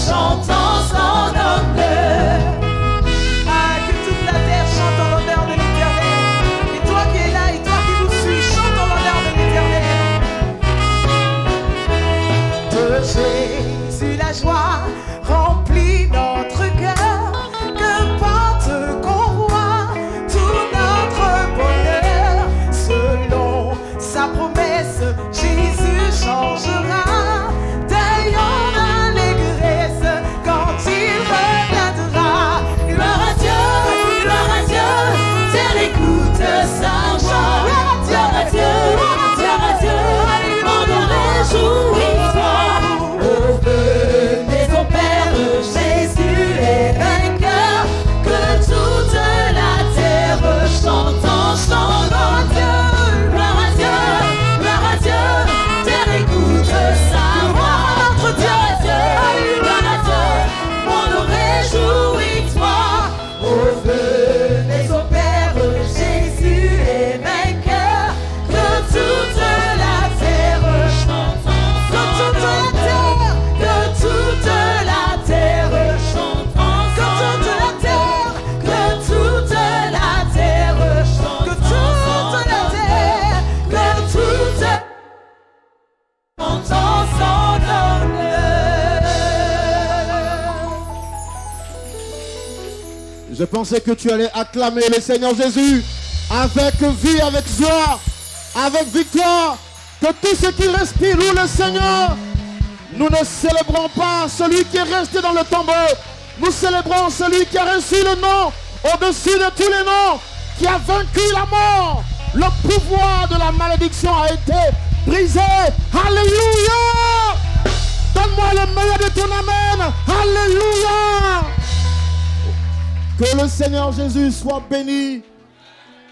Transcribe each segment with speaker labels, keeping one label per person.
Speaker 1: chantant son honneur.
Speaker 2: Ah, que toute la terre chante en l'honneur de l'Éternel. Et toi qui es là et toi qui nous suis, chante en l'honneur de l'Éternel. De Jésus la joie remplit notre cœur. Qu'importe qu'on voit tout notre bonheur. Selon sa promesse, Jésus changera. D'ailleurs l'allégresse quand il reviendra.
Speaker 1: Gloire à Dieu, terre écoute sa voix. Gloire à Dieu, monde réjouis-toi. Oh, venez au Père, Jésus est vainqueur. Que toute la terre chante en son nom. Gloire à Dieu, terre écoute sa voix. Gloire à Dieu, monde réjouis-toi. Oh, venez au Père, Jésus est vainqueur. Que toute la terre chante en son nom. Que toute la terre chante en son nom. Que toute la terre chante en son nom. Que toute chante en son honneur.
Speaker 3: Je pensais que tu allais acclamer le Seigneur Jésus avec vie, avec joie, avec victoire. Que tous ceux qui respirent louent le Seigneur. Nous ne célébrons pas celui qui est resté dans le tombeau. Nous célébrons celui qui a reçu le nom au-dessus de tous les noms, qui a vaincu la mort. Le pouvoir de la malédiction a été brisé. Alléluia! Donne-moi le meilleur de ton amen. Alléluia! Que le Seigneur Jésus soit béni.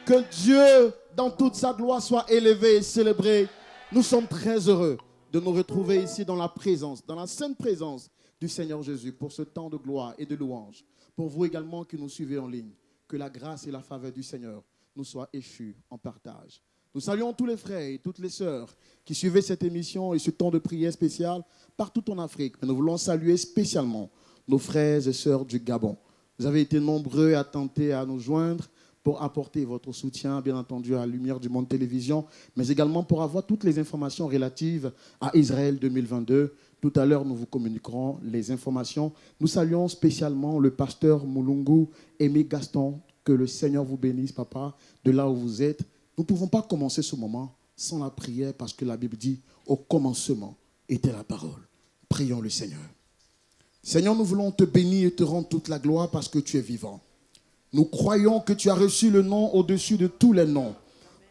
Speaker 3: Que Dieu, dans toute sa gloire, soit élevé et célébré. Nous sommes très heureux de nous retrouver ici dans la présence, dans la sainte présence du Seigneur Jésus pour ce temps de gloire et de louange. Pour vous également qui nous suivez en ligne, que la grâce et la faveur du Seigneur nous soient échus en partage. Nous saluons tous les frères et toutes les sœurs qui suivaient cette émission et ce temps de prière spécial partout en Afrique. Mais nous voulons saluer spécialement nos frères et sœurs du Gabon. Vous avez été nombreux à tenter à nous joindre pour apporter votre soutien, bien entendu, à Lumière du Monde Télévision, mais également pour avoir toutes les informations relatives à Israël 2022. Tout à l'heure, nous vous communiquerons les informations. Nous saluons spécialement le pasteur Moulungu, Aimé Gaston. Que le Seigneur vous bénisse, papa, de là où vous êtes. Nous ne pouvons pas commencer ce moment sans la prière parce que la Bible dit « Au commencement était la parole ». Prions le Seigneur. Seigneur, nous voulons te bénir et te rendre toute la gloire parce que tu es vivant. Nous croyons que tu as reçu le nom au-dessus de tous les noms.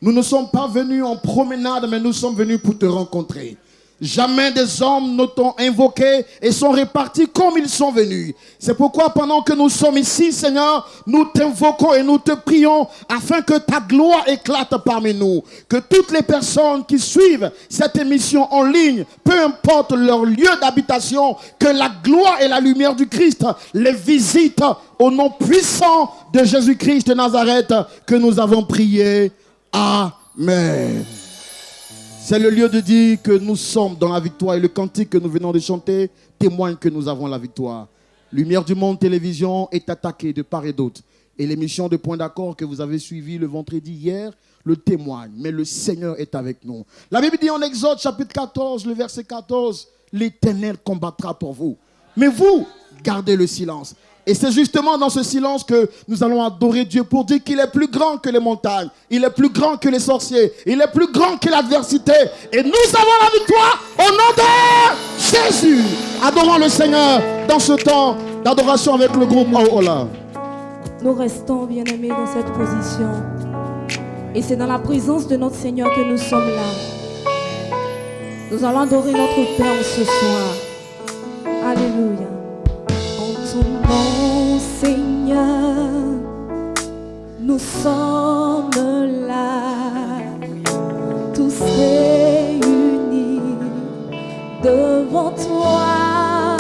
Speaker 3: Nous ne sommes pas venus en promenade, mais nous sommes venus pour te rencontrer. Jamais des hommes ne t'ont invoqué et sont répartis comme ils sont venus. C'est pourquoi pendant que nous sommes ici, Seigneur, nous t'invoquons et nous te prions afin que ta gloire éclate parmi nous. Que toutes les personnes qui suivent cette émission en ligne, peu importe leur lieu d'habitation, que la gloire et la lumière du Christ les visitent au nom puissant de Jésus-Christ de Nazareth que nous avons prié. Amen. C'est le lieu de dire que nous sommes dans la victoire et le cantique que nous venons de chanter témoigne que nous avons la victoire. Lumière du Monde Télévision est attaquée de part et d'autre. Et l'émission de Point d'accord que vous avez suivie le vendredi hier le témoigne. Mais le Seigneur est avec nous. La Bible dit en Exode chapitre 14, le verset 14, l'Éternel combattra pour vous. Mais vous, gardez le silence. Et c'est justement dans ce silence que nous allons adorer Dieu pour dire qu'il est plus grand que les montagnes. Il est plus grand que les sorciers. Il est plus grand que l'adversité. Et nous avons la victoire au nom de Jésus. Adorons le Seigneur dans ce temps d'adoration avec le groupe Aola.
Speaker 4: Nous restons, bien-aimés, dans cette position. Et c'est dans la présence de notre Seigneur que nous sommes là. Nous allons adorer notre Père ce soir. Alléluia. En ton nom, Seigneur, nous sommes là, tous réunis devant toi.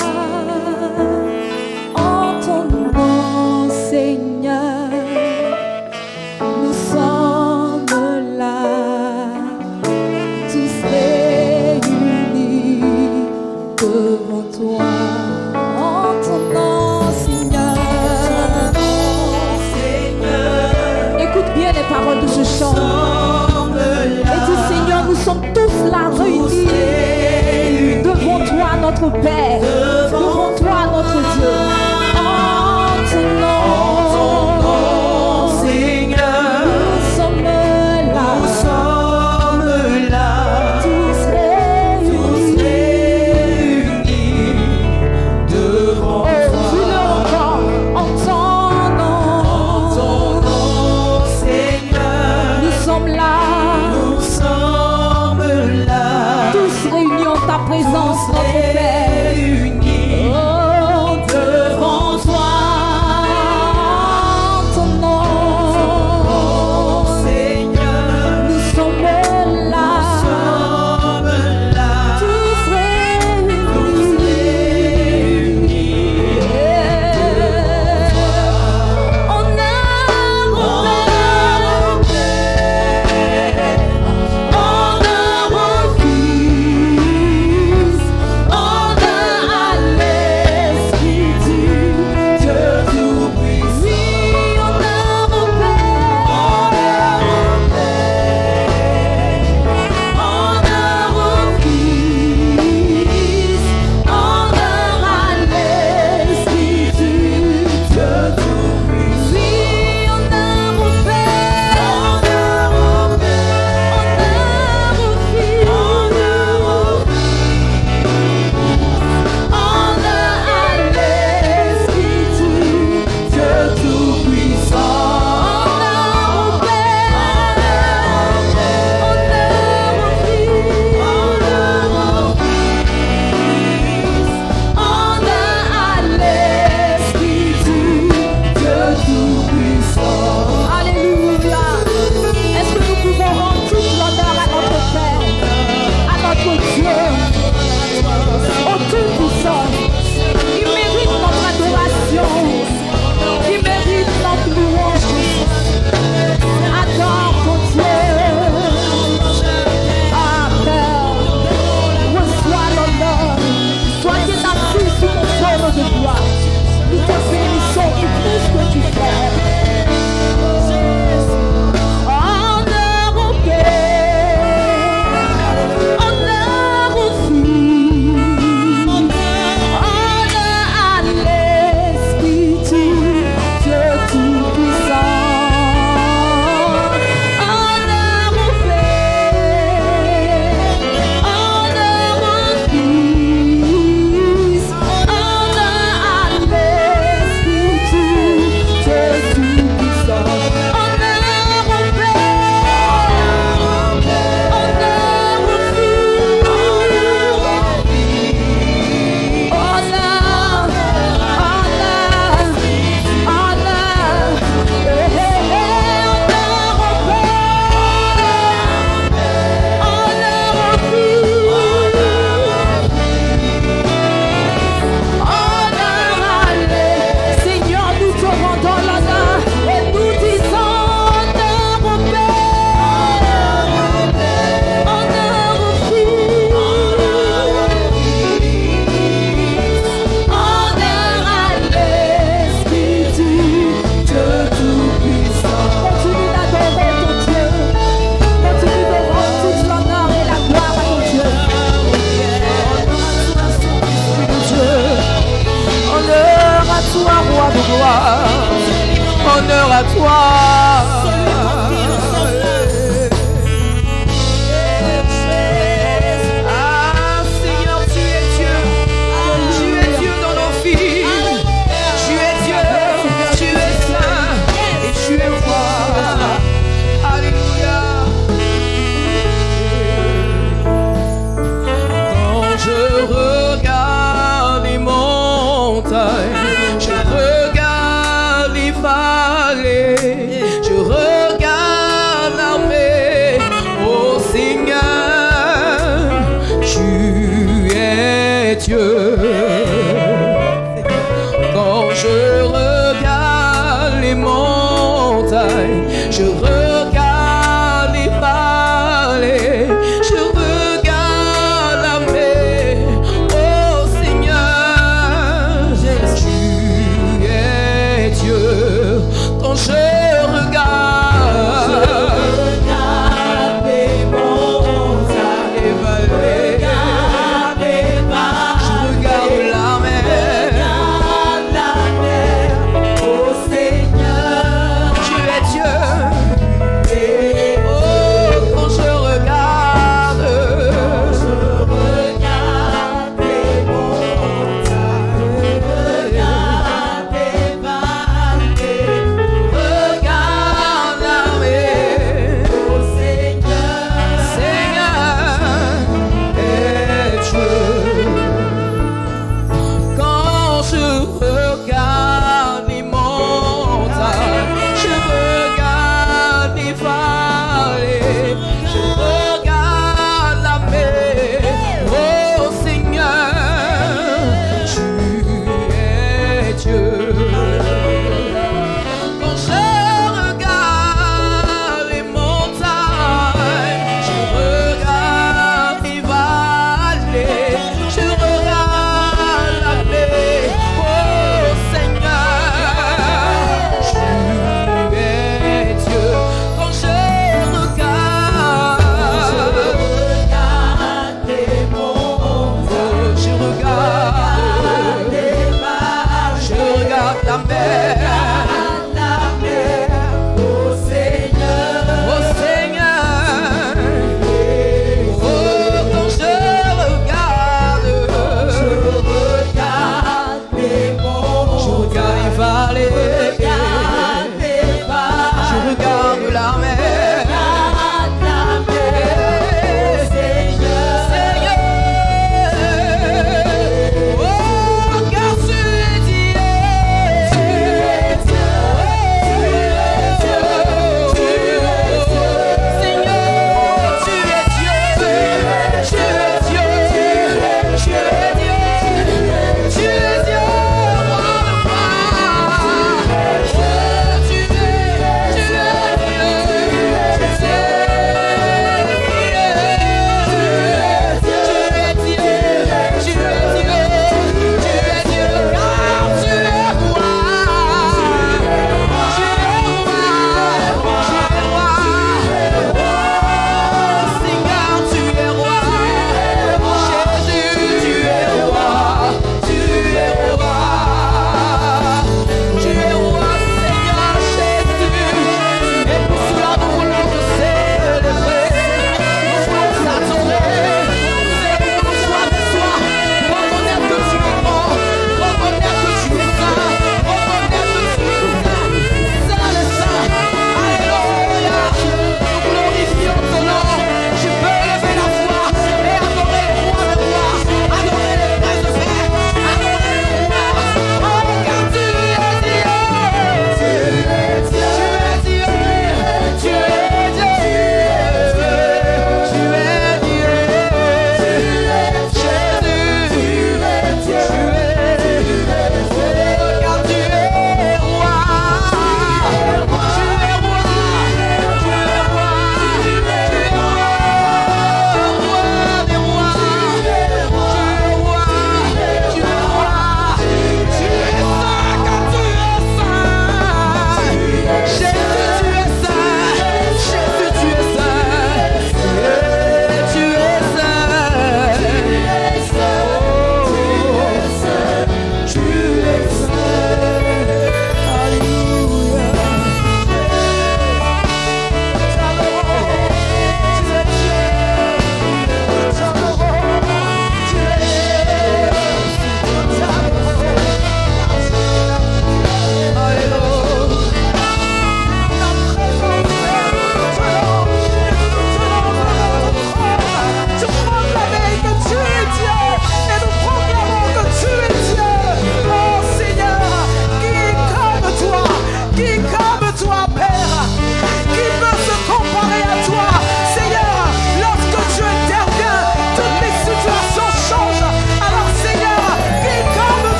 Speaker 4: En ton nom, Seigneur, nous sommes là, tous réunis devant toi. ton nom, Seigneur. Écoute bien les paroles de ce chant. Et dis, Seigneur, nous sommes tous là réunis devant toi, notre Père, devant toi, notre Dieu. En ton nom, Seigneur, nous sommes là, tous réunis devant toi. Dis-le encore, en ton nom, Seigneur, nous sommes là, tous réunis en ta présence, notre Père.
Speaker 2: Honneur à toi. Ah Seigneur, tu es Dieu. Tu es Dieu dans nos vies. Tu es Dieu, tu es saint et tu es roi. Alléluia. Quand je regarde les montagnes, je regarde les vallées, je regarde l'armée. Oh Seigneur, tu es Dieu. Quand je regarde les montagnes, je regarde les vallées, je regarde l'armée. Oh Seigneur, tu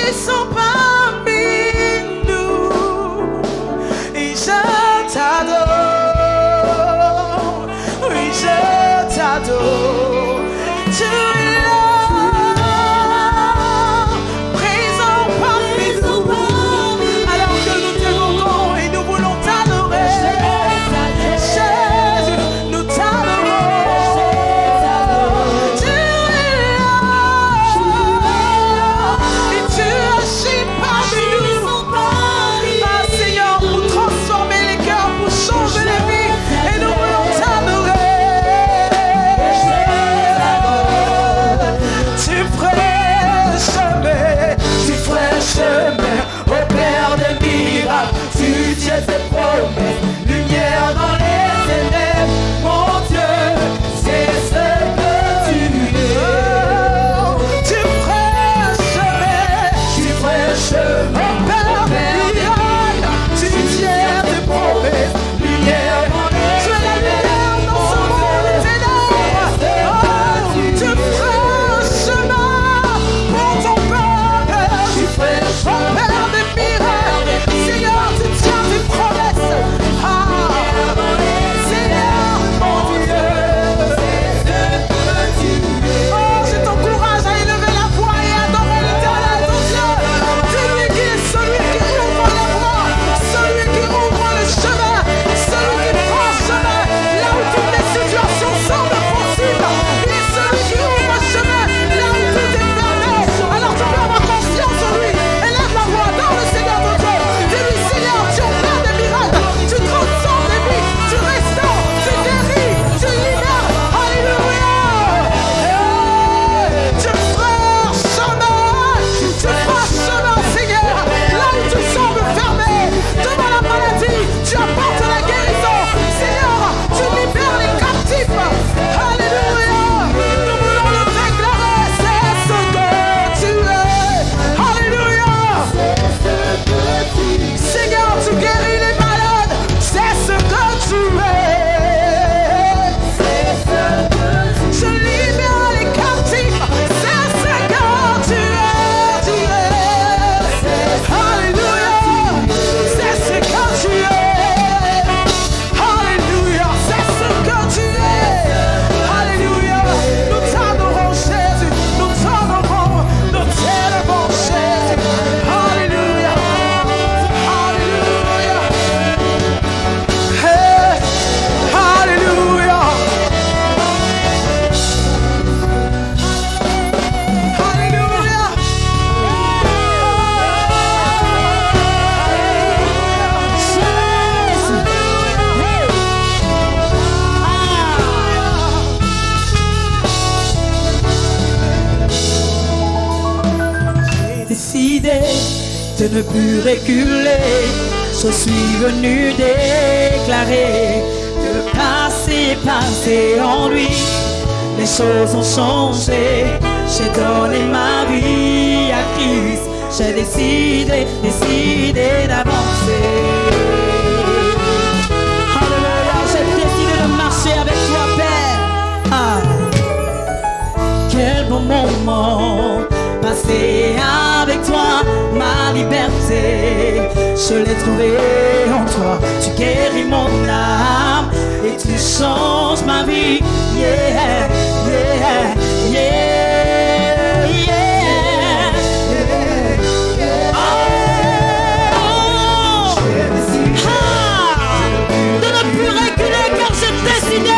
Speaker 2: ils sont parmi nous. Et je t'adore. Oui, je t'adore. Tu es là, présent parmi nous. Alors que nous te louons et nous voulons t'adorer. Jésus, nous t'adorons. Tu es là, et tu agis parmi nous. Ah, Seigneur, pour transformer les cœurs, pour changer les vies, et nous voulons t'adorer. Tu ferais chemin au Père des miracles. Tu tiens tes promesses, lumière dans les ténèbres. Mon Dieu, c'est ce que tu es. Tu ferais chemin au Père des miracles. Tu tiens tes promesses, lumière dans les ténèbres. Tu es la lumière dans ce monde des ténèbres. Tu ferais chemin pour ton peuple. Tu ferais chemin au Père des miracles. Seigneur, tu tiens tes promesses. Seigneur, mon Dieu, oh, je t'encourage à élever la voix et à adorer l'Éternel, ton Dieu. C'est lui qui est celui qui ouvre les voies, celui qui ouvre le chemin, celui qui prend chemin là où toutes les situations semblent possibles. Il est celui qui ouvre le chemin là où tout est fermé. Alors tu peux avoir confiance en lui. Élève la voix dans le Seigneur ton Dieu. Dis-lui, Seigneur, tu opères des miracles, tu transformes des vies, tu restaures, tu guéris, tu libères. Alléluia. Tu feras chemin, Seigneur, là où tu sembles fermé devant la maladie, tu apportes la guérison. Seigneur, tu libères les captifs. Alléluia. Nous voulons le déclarer, c'est ce que tu es. Alléluia. Seigneur, tu guéris les malades, c'est ce que tu es. Je libère les captifs, c'est ce que tu es. Alléluia, c'est ce que tu es. Alléluia, c'est ce que tu es. Alléluia, nous t'adorons Jésus, nous t'adorons, nous t'élevons Jésus. Alléluia, alléluia. Hey, alléluia. Alléluia. J'ai décidé de ne plus reculer. Je suis venu déclarer que le passé est passé en lui. Les choses ont changé. J'ai donné ma vie à Christ. J'ai décidé d'avancer. Alléluia, j'ai décidé de marcher avec toi, Père. Ah, quel bon moment passé avec toi, ma liberté. Je l'ai trouvé en toi. Tu guéris mon âme et tu changes ma vie. Yeah, yeah, yeah, yeah, yeah. Oh, de ne plus reculer car j'ai décidé.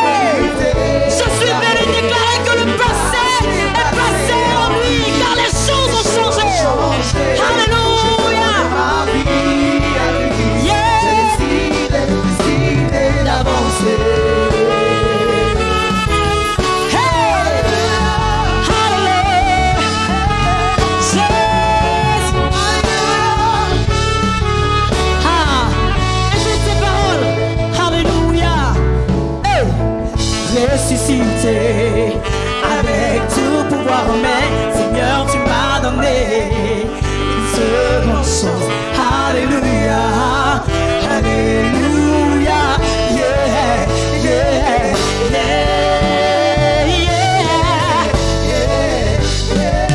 Speaker 2: Je suis venu déclarer que le passé est passé en lui car les choses ont changé. Alléluia. Yeah. Décidé d'avancer. Ressuscité avec tout pouvoir en main, Seigneur, tu m'as donné une seconde chance. Alléluia, alléluia, yeah, yeah, yeah, yeah, yeah, yeah.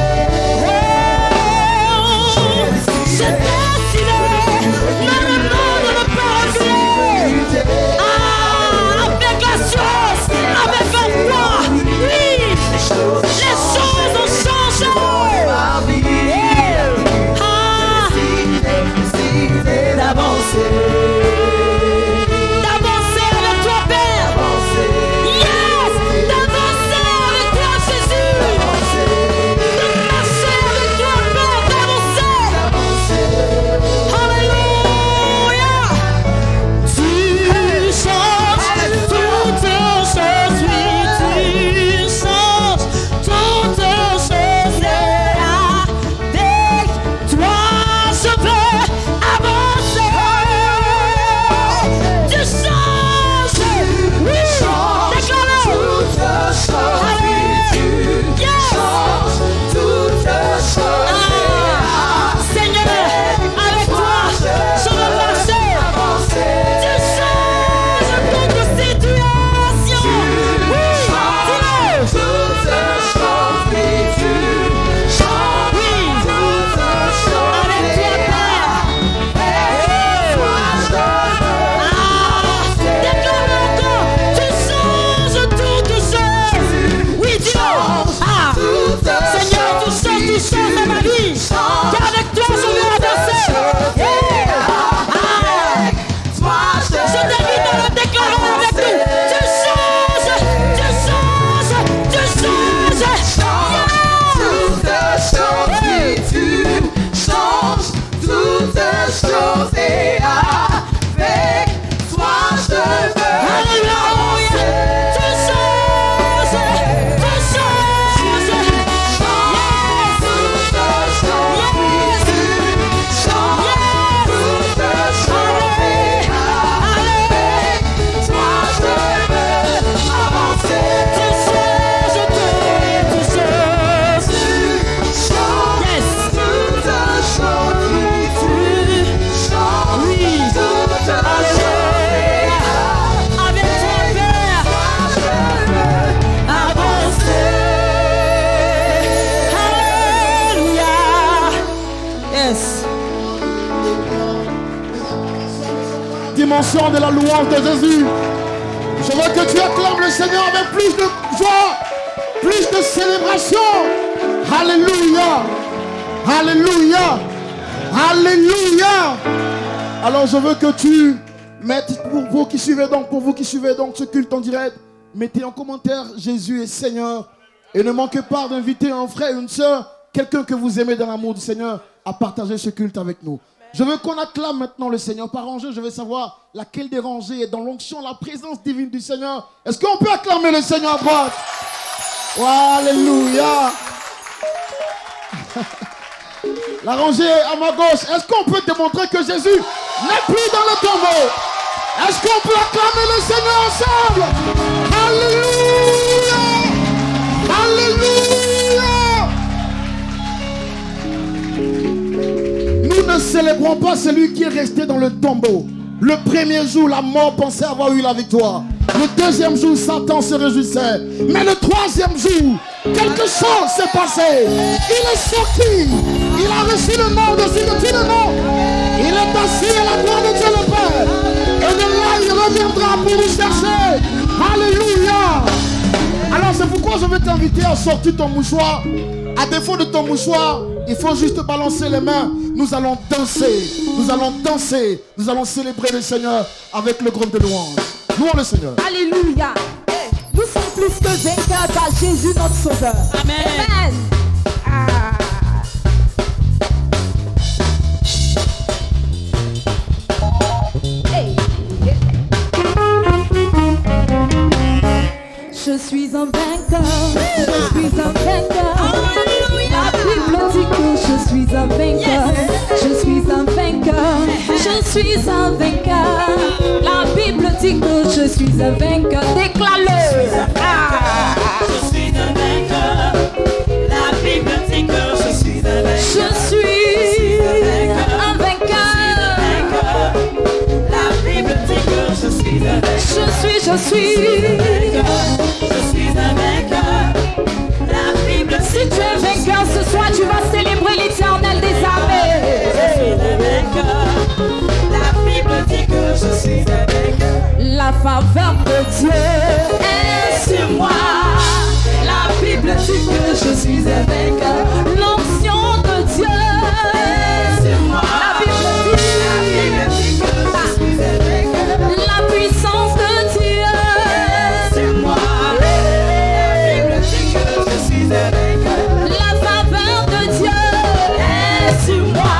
Speaker 3: dimension de la louange de Jésus. Je veux que tu acclames le Seigneur avec plus de joie, plus de célébration. Alléluia. Alléluia. Alléluia. Alors je veux que tu mettes, pour vous qui suivez donc ce culte en direct, mettez en commentaire Jésus est Seigneur. Et ne manquez pas d'inviter un frère, une soeur, quelqu'un que vous aimez dans l'amour du Seigneur, à partager ce culte avec nous. Je veux qu'on acclame maintenant le Seigneur. Par rangée, je veux savoir laquelle des rangées est dans l'onction, la présence divine du Seigneur. Est-ce qu'on peut acclamer le Seigneur à droite? Oh, alléluia. La rangée à ma gauche, est-ce qu'on peut démontrer que Jésus n'est plus dans le tombeau? Est-ce qu'on peut acclamer le Seigneur ensemble? Alléluia. Alléluia. Nous ne célébrons pas celui qui est resté dans le tombeau. Le premier jour, la mort pensait avoir eu la victoire. Le deuxième jour, Satan se réjouissait. Mais le troisième jour, quelque chose s'est passé. Il est sorti. Il a reçu le nom dessus de tous les noms. Il est assis à la droite de Dieu le Père. Et de là, il reviendra pour nous chercher. Alléluia. Alors c'est pourquoi je vais t'inviter à sortir ton mouchoir. À défaut de ton mouchoir, il faut juste balancer les mains. Nous allons danser. Nous allons danser. Nous allons célébrer le Seigneur avec le groupe de louange. Louons le Seigneur.
Speaker 4: Alléluia. Nous sommes plus que vainqueurs par Jésus notre Sauveur.
Speaker 1: Amen.
Speaker 4: Amen. Hey. Je suis un vainqueur. Je suis un vainqueur. La Bible dit que je suis un vainqueur. Je suis un vainqueur. Je suis un vainqueur. La Bible dit que je suis un vainqueur. Déclare-le.
Speaker 1: Je suis un vainqueur. La Bible dit que je suis un vainqueur.
Speaker 4: Je suis un vainqueur.
Speaker 1: La Bible dit que je suis un vainqueur.
Speaker 4: Je suis.
Speaker 1: Je suis un vainqueur. La Bible
Speaker 4: Si tu es vainqueur ce soir, tu vas célébrer l'Éternel des armées.
Speaker 1: je suis un vainqueur. La Bible dit que je suis un vainqueur.
Speaker 4: La faveur de Dieu
Speaker 1: Et sur moi, la Bible dit que je suis un vainqueur.
Speaker 4: l'onction de Dieu.
Speaker 1: Sur moi,
Speaker 4: La Bible
Speaker 1: dit que je suis un vainqueur.
Speaker 4: La puissance de Dieu.
Speaker 1: Sur moi, la Bible dit que je suis un vainqueur.
Speaker 4: La faveur de Dieu.
Speaker 1: Et sur moi,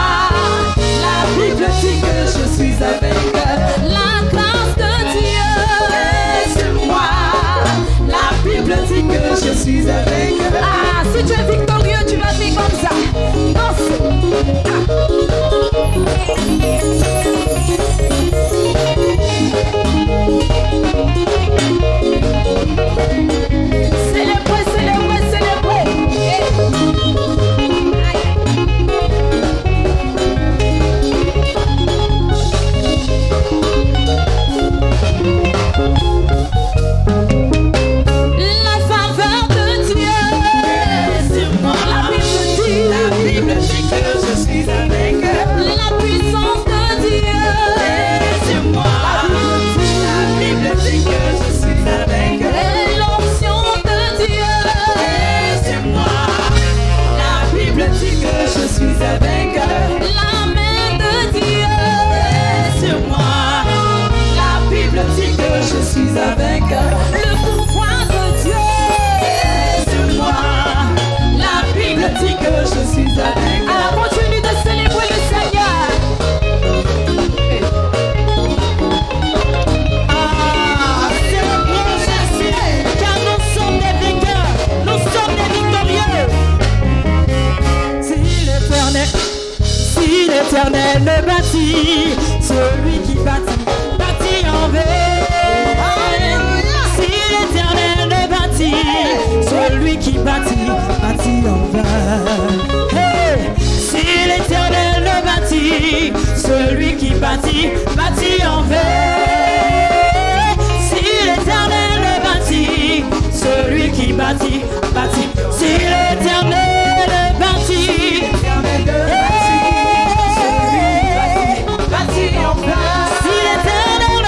Speaker 1: la Bible dit que je suis un vainqueur.
Speaker 4: La grâce de Dieu.
Speaker 1: Et sur moi, la Bible dit que je suis un vainqueur.
Speaker 4: Ah, si tu es victorieux, tu vas vivre comme ça. Célébrez, célébrez, célébrez. La faveur de Dieu.
Speaker 1: Et sur moi, la Bible dit que je suis un vainqueur.
Speaker 4: La puissance de Dieu.
Speaker 1: Et sur moi, la Bible dit que je suis un vainqueur.
Speaker 4: Et l'onction de Dieu.
Speaker 1: Et sur moi, la Bible dit que je suis un vainqueur.
Speaker 4: La main de Dieu.
Speaker 1: Et sur moi, la Bible dit que je suis un vainqueur.
Speaker 4: Le pouvoir de Dieu.
Speaker 1: Et sur moi, la Bible dit que je suis un vainqueur.
Speaker 4: Alors continue de célébrer le Seigneur.
Speaker 1: Célébrons Jésus, car nous sommes des vainqueurs, nous sommes des victorieux. Si l'Éternel le bâtit, celui qui bâtit, bâtit en vain. Si l'Éternel le bâtit, celui qui bâtit, bâtit en vain. Hey! Si l'Éternel le bâtit, celui qui bâtit, bâtit en vain. Si l'Éternel le bâtit, celui qui bâtit, bâtit. Si l'Éternel le bâtit, bâtit en vain. Si l'Éternel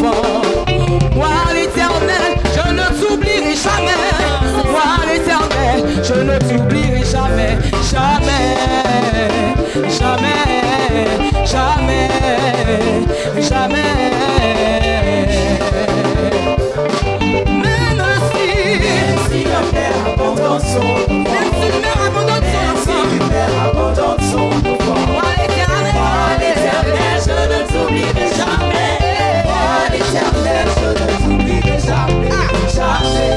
Speaker 2: enfants. Moi l'Éternel, je ne t'oublierai jamais. Moi l'Éternel, je ne t'oublierai jamais. Jamais, jamais, jamais, jamais. Même si la mère abandonne son enfant, même si la mère abandonne son enfant, même si la mère abandonne son enfant, moi l'Éternel, je ne t'oublierai jamais. Moi l'Éternel, je ne t'oublierai jamais. Jamais,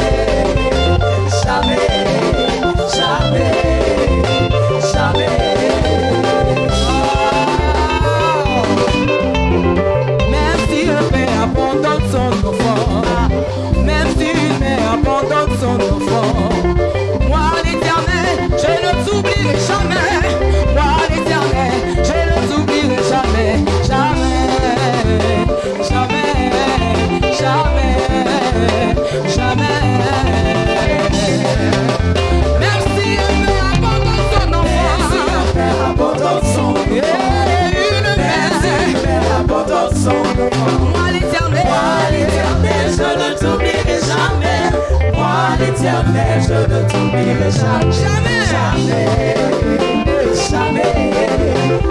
Speaker 2: jamais, jamais, jamais. Même si le père abandonne son enfant, même si une mère abandonne son enfant, moi l'Éternel, je ne t'oublierai jamais. Moi l'Éternel, je ne t'oublierai jamais. Jamais, jamais, jamais, jamais. Même si une mère abandonne son enfant, même si une mère abandonne son enfant, une mère abandonne son enfant, moi l'Éternel, je ne t'oublierai jamais. Moi l'Éternel, je ne t'oublierai jamais. Jamais, jamais,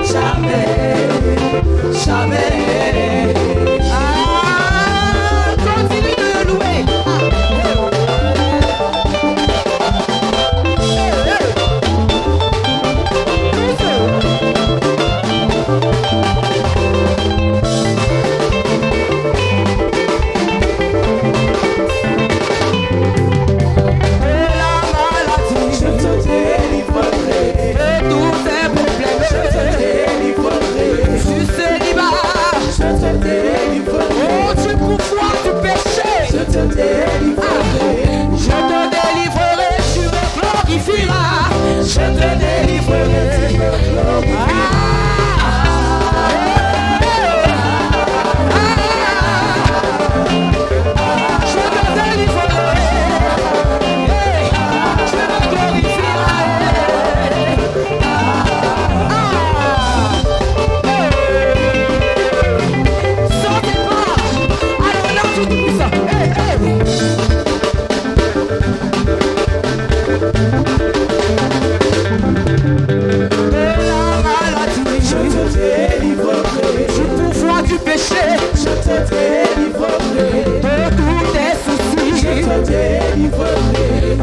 Speaker 2: jamais, jamais. Ah, continue de le louer.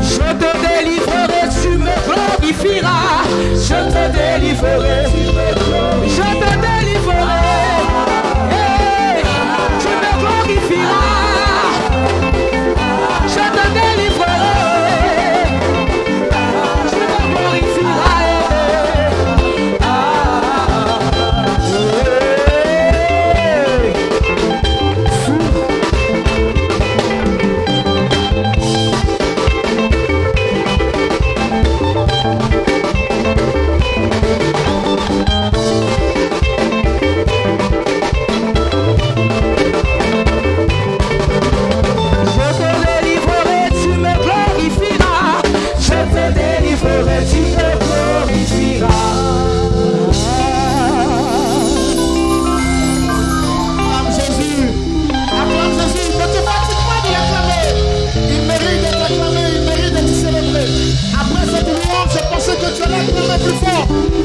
Speaker 2: Je te délivrerai, tu me glorifieras. Je te délivrerai, je te délivrerai. Hey, tu me glorifieras. Je te délivrerai. Tu me glorifieras.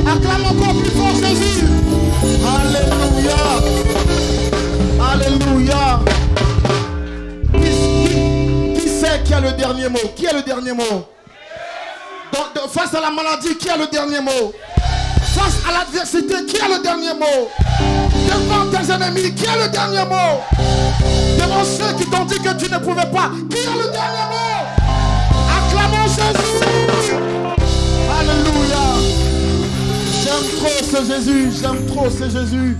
Speaker 2: Acclame encore plus fort Jésus. Alléluia. Alléluia. Qui c'est qui a le dernier mot? Qui a le dernier mot? Face à la maladie, qui a le dernier mot? Face à l'adversité, qui a le dernier mot? Devant tes ennemis, qui a le dernier mot? Devant ceux qui t'ont dit que tu ne pouvais pas, qui a le dernier mot? Acclamons Jésus. Alléluia. J'aime trop ce Jésus, j'aime trop ce Jésus.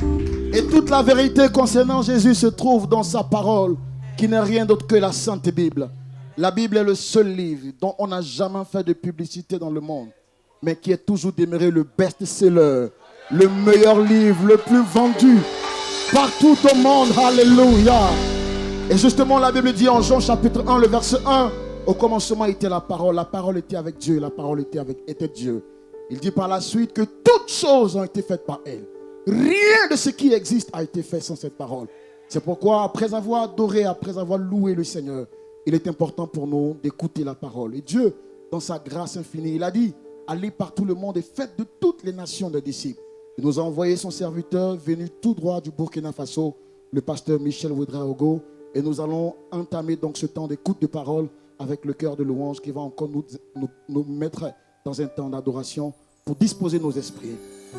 Speaker 2: Et toute la vérité concernant Jésus se trouve dans sa parole, qui n'est rien d'autre que la Sainte Bible. La Bible est le seul livre dont on n'a jamais fait de publicité dans le monde, mais qui est toujours demeuré le best-seller, le meilleur livre, le plus vendu partout au monde. Alléluia. Et justement, la Bible dit en Jean chapitre 1, le verset 1, au commencement était la parole était avec Dieu, la parole était Dieu. Il dit par la suite que toutes choses ont été faites par elle. Rien de ce qui existe a été fait sans cette parole.
Speaker 3: C'est pourquoi, après avoir adoré, après avoir loué le Seigneur, il est important pour nous d'écouter la parole. Et Dieu, dans sa grâce infinie, il a dit, allez par tout le monde et faites de toutes les nations des disciples. Il nous a envoyé son serviteur, venu tout droit du Burkina Faso, le pasteur Michel Ouedraogo, et nous allons entamer donc ce temps d'écoute de parole avec le cœur de louange qui va encore nous mettre dans un temps d'adoration pour disposer nos esprits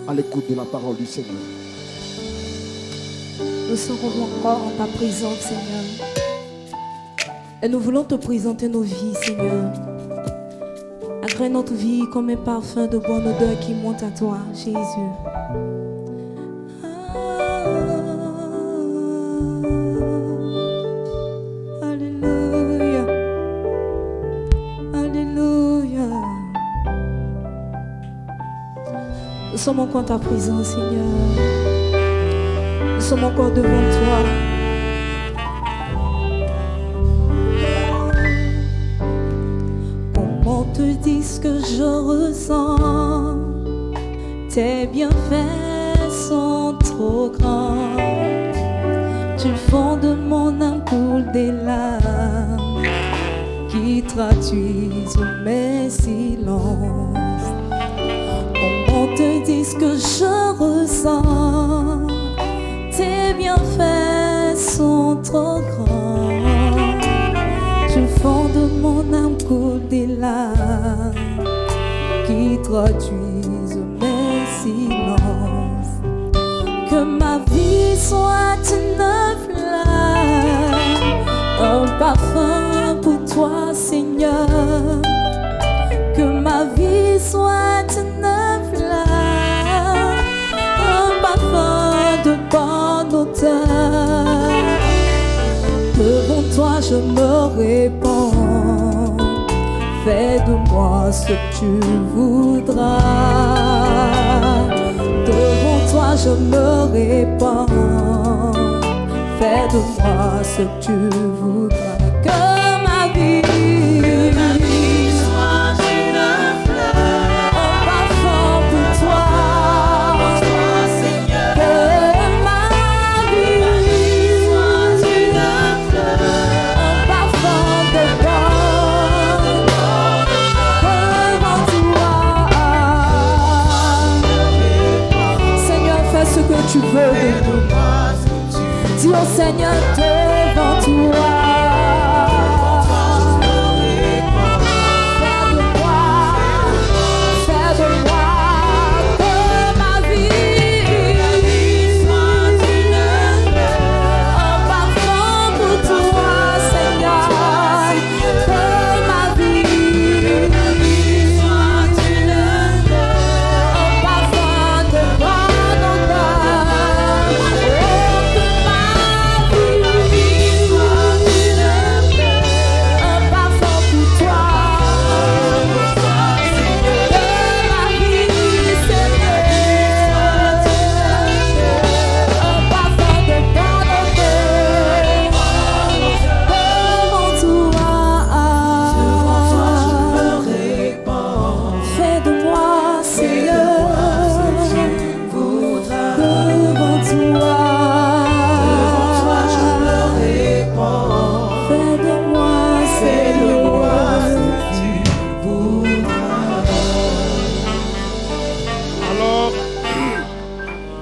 Speaker 3: à l'écoute de la parole du Seigneur.
Speaker 4: Nous serons encore en ta présence, Seigneur. Et nous voulons te présenter nos vies, Seigneur. Agrée notre vie comme un parfum de bonne odeur qui monte à toi, Jésus. Alléluia. Alléluia. Nous sommes encore en ta présence, Seigneur. Nous sommes encore devant toi. Comment te dire ce que je ressens? Tes bienfaits sont trop grands. Du fond de mon âme coulent des larmes qui traduisent mes silences. Comment te dire ce que je ressens? Tes bienfaits sont trop grands. Du fond de mon âme coulent des larmes qui traduisent mes silences. Que ma vie soit une flamme, un parfum pour toi, Seigneur. Que ma vie soit une flamme, un parfum de bonne odeur. Devant toi je me répands. Fais de moi ce que tu voudras. Devant toi je me répands. Fais de moi ce que tu voudras. Que ma vie soit une fleur, un parfum pour toi, Seigneur. Que ma vie soit une fleur, un parfum de bonne devant toi. Seigneur, fais ce que tu veux de nous. Dis au Seigneur devant toi.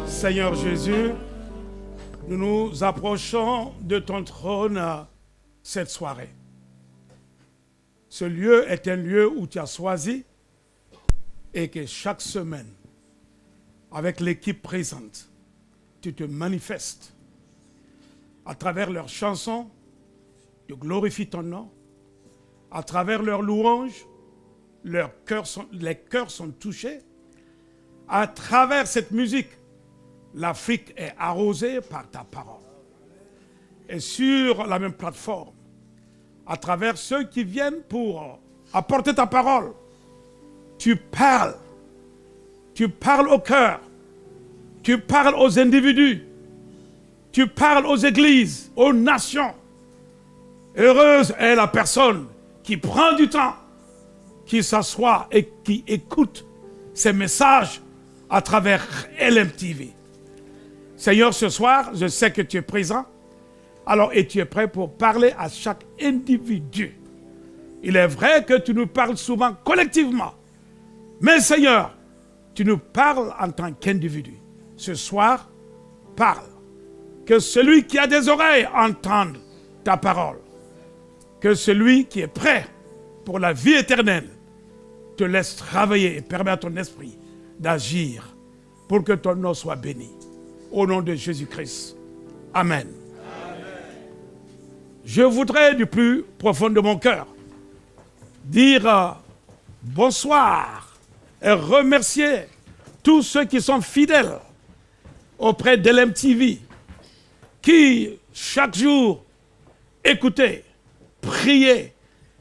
Speaker 5: Seigneur Jésus, nous nous approchons de ton trône cette soirée. Ce lieu est un lieu où tu as choisi et que chaque semaine, avec l'équipe présente, tu te manifestes à travers leurs chansons, tu glorifies ton nom, à travers leurs louanges, les cœurs sont touchés. À travers cette musique, l'Afrique est arrosée par ta parole. Et sur la même plateforme, à travers ceux qui viennent pour apporter ta parole, tu parles au cœur, tu parles aux individus, tu parles aux églises, aux nations. Heureuse est la personne qui prend du temps, qui s'assoit et qui écoute ces messages à travers LMTV. Seigneur, ce soir, je sais que tu es présent Alors, et tu es prêt pour parler à chaque individu. Il est vrai que tu nous parles souvent collectivement. Mais Seigneur, tu nous parles en tant qu'individu. Ce soir, parle. Que celui qui a des oreilles entende ta parole. Que celui qui est prêt pour la vie éternelle te laisse travailler et permet à ton esprit d'agir pour que ton nom soit béni. Au nom de Jésus-Christ. Amen. Je voudrais du plus profond de mon cœur dire bonsoir et remercier tous ceux qui sont fidèles auprès de l'MTV, qui chaque jour écoutaient, priaient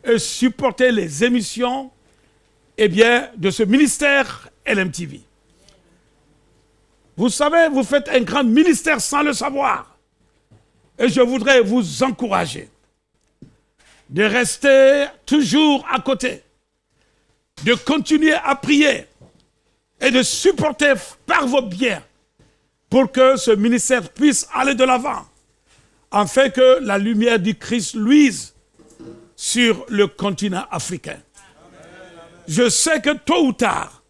Speaker 5: et supportaient les émissions de ce ministère LMTV. Vous savez, vous faites un grand ministère sans le savoir. Et je voudrais vous encourager de rester toujours à côté, de continuer à prier et de supporter par vos biens pour que ce ministère puisse aller de l'avant, afin que la lumière du Christ luise sur le continent africain. Je sais que tôt ou tard,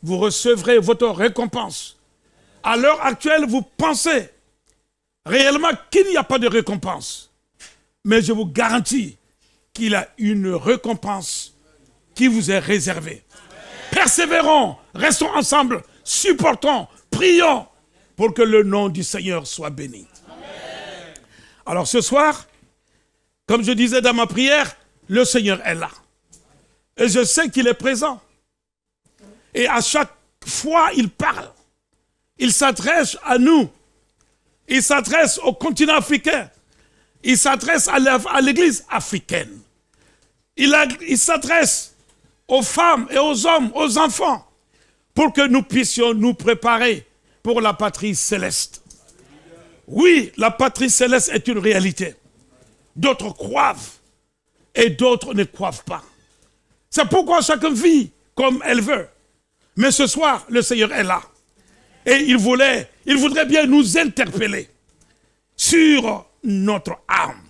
Speaker 5: vous recevrez votre récompense. À l'heure actuelle, vous pensez réellement qu'il n'y a pas de récompense. Mais je vous garantis qu'il y a une récompense qui vous est réservée. Persévérons, restons ensemble, supportons, prions pour que le nom du Seigneur soit béni. Alors ce soir, comme je disais dans ma prière, le Seigneur est là. Et je sais qu'il est présent. Et à chaque fois, il parle. Il s'adresse à nous. Il s'adresse au continent africain. Il s'adresse à l'église africaine. Il s'adresse aux femmes et aux hommes, aux enfants, pour que nous puissions nous préparer pour la patrie céleste. Oui, la patrie céleste est une réalité. D'autres croient et d'autres ne croient pas. C'est pourquoi chacun vit comme elle veut. Mais ce soir, le Seigneur est là. Et il voudrait bien nous interpeller sur notre âme.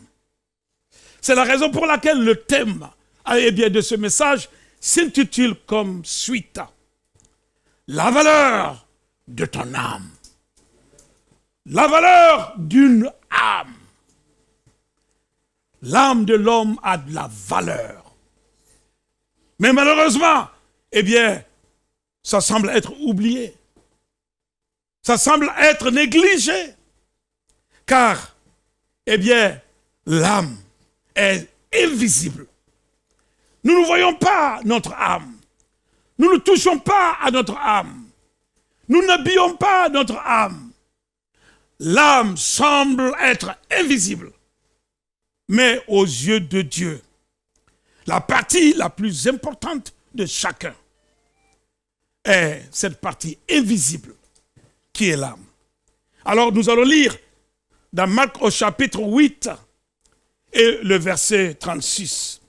Speaker 5: C'est la raison pour laquelle le thème de ce message s'intitule comme suite. La valeur de ton âme. La valeur d'une âme. L'âme de l'homme a de la valeur. Mais malheureusement, ça semble être oublié. Ça semble être négligé. Car, l'âme est invisible. Nous ne voyons pas notre âme. Nous ne touchons pas à notre âme. Nous n'habillons pas notre âme. L'âme semble être invisible. Mais aux yeux de Dieu, la partie la plus importante de chacun est cette partie invisible qui est l'âme. Alors nous allons lire dans Marc au chapitre 8 et le verset 36.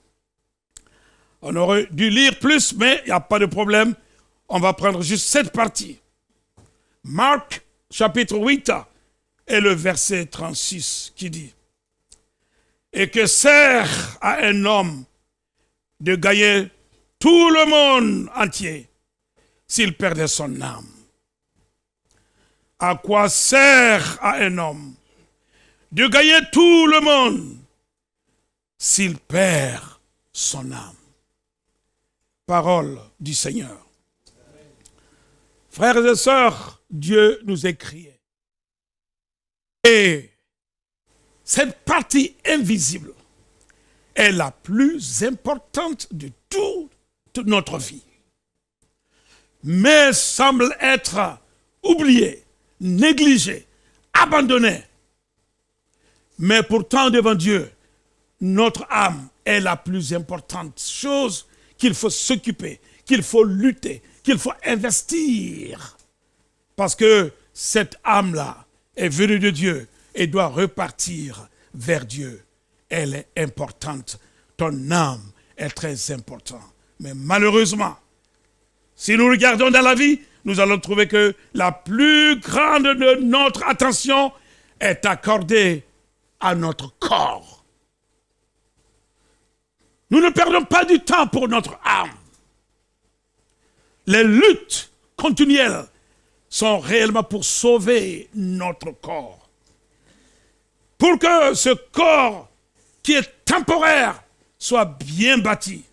Speaker 5: On aurait dû lire plus, mais il n'y a pas de problème. On va prendre juste cette partie. Marc chapitre 8 et le verset 36 qui dit: et que sert à un homme de gagner tout le monde entier s'il perdait son âme? À quoi sert à un homme de gagner tout le monde s'il perd son âme? Parole du Seigneur. Frères et sœurs, Dieu nous est crié. Et cette partie invisible est la plus importante de toute notre vie. Mais semble être oubliée, négligée, abandonnée. Mais pourtant devant Dieu, notre âme est la plus importante chose qu'il faut s'occuper, qu'il faut lutter, qu'il faut investir. Parce que cette âme-là est venue de Dieu et doit repartir vers Dieu. Elle est importante. Ton âme est très importante. Mais malheureusement, si nous regardons dans la vie, nous allons trouver que la plus grande de notre attention est accordée à notre corps. Nous ne perdons pas du temps pour notre âme. Les luttes continuelles sont réellement pour sauver notre corps. Pour que ce corps qui est temporaire soit bien bâti,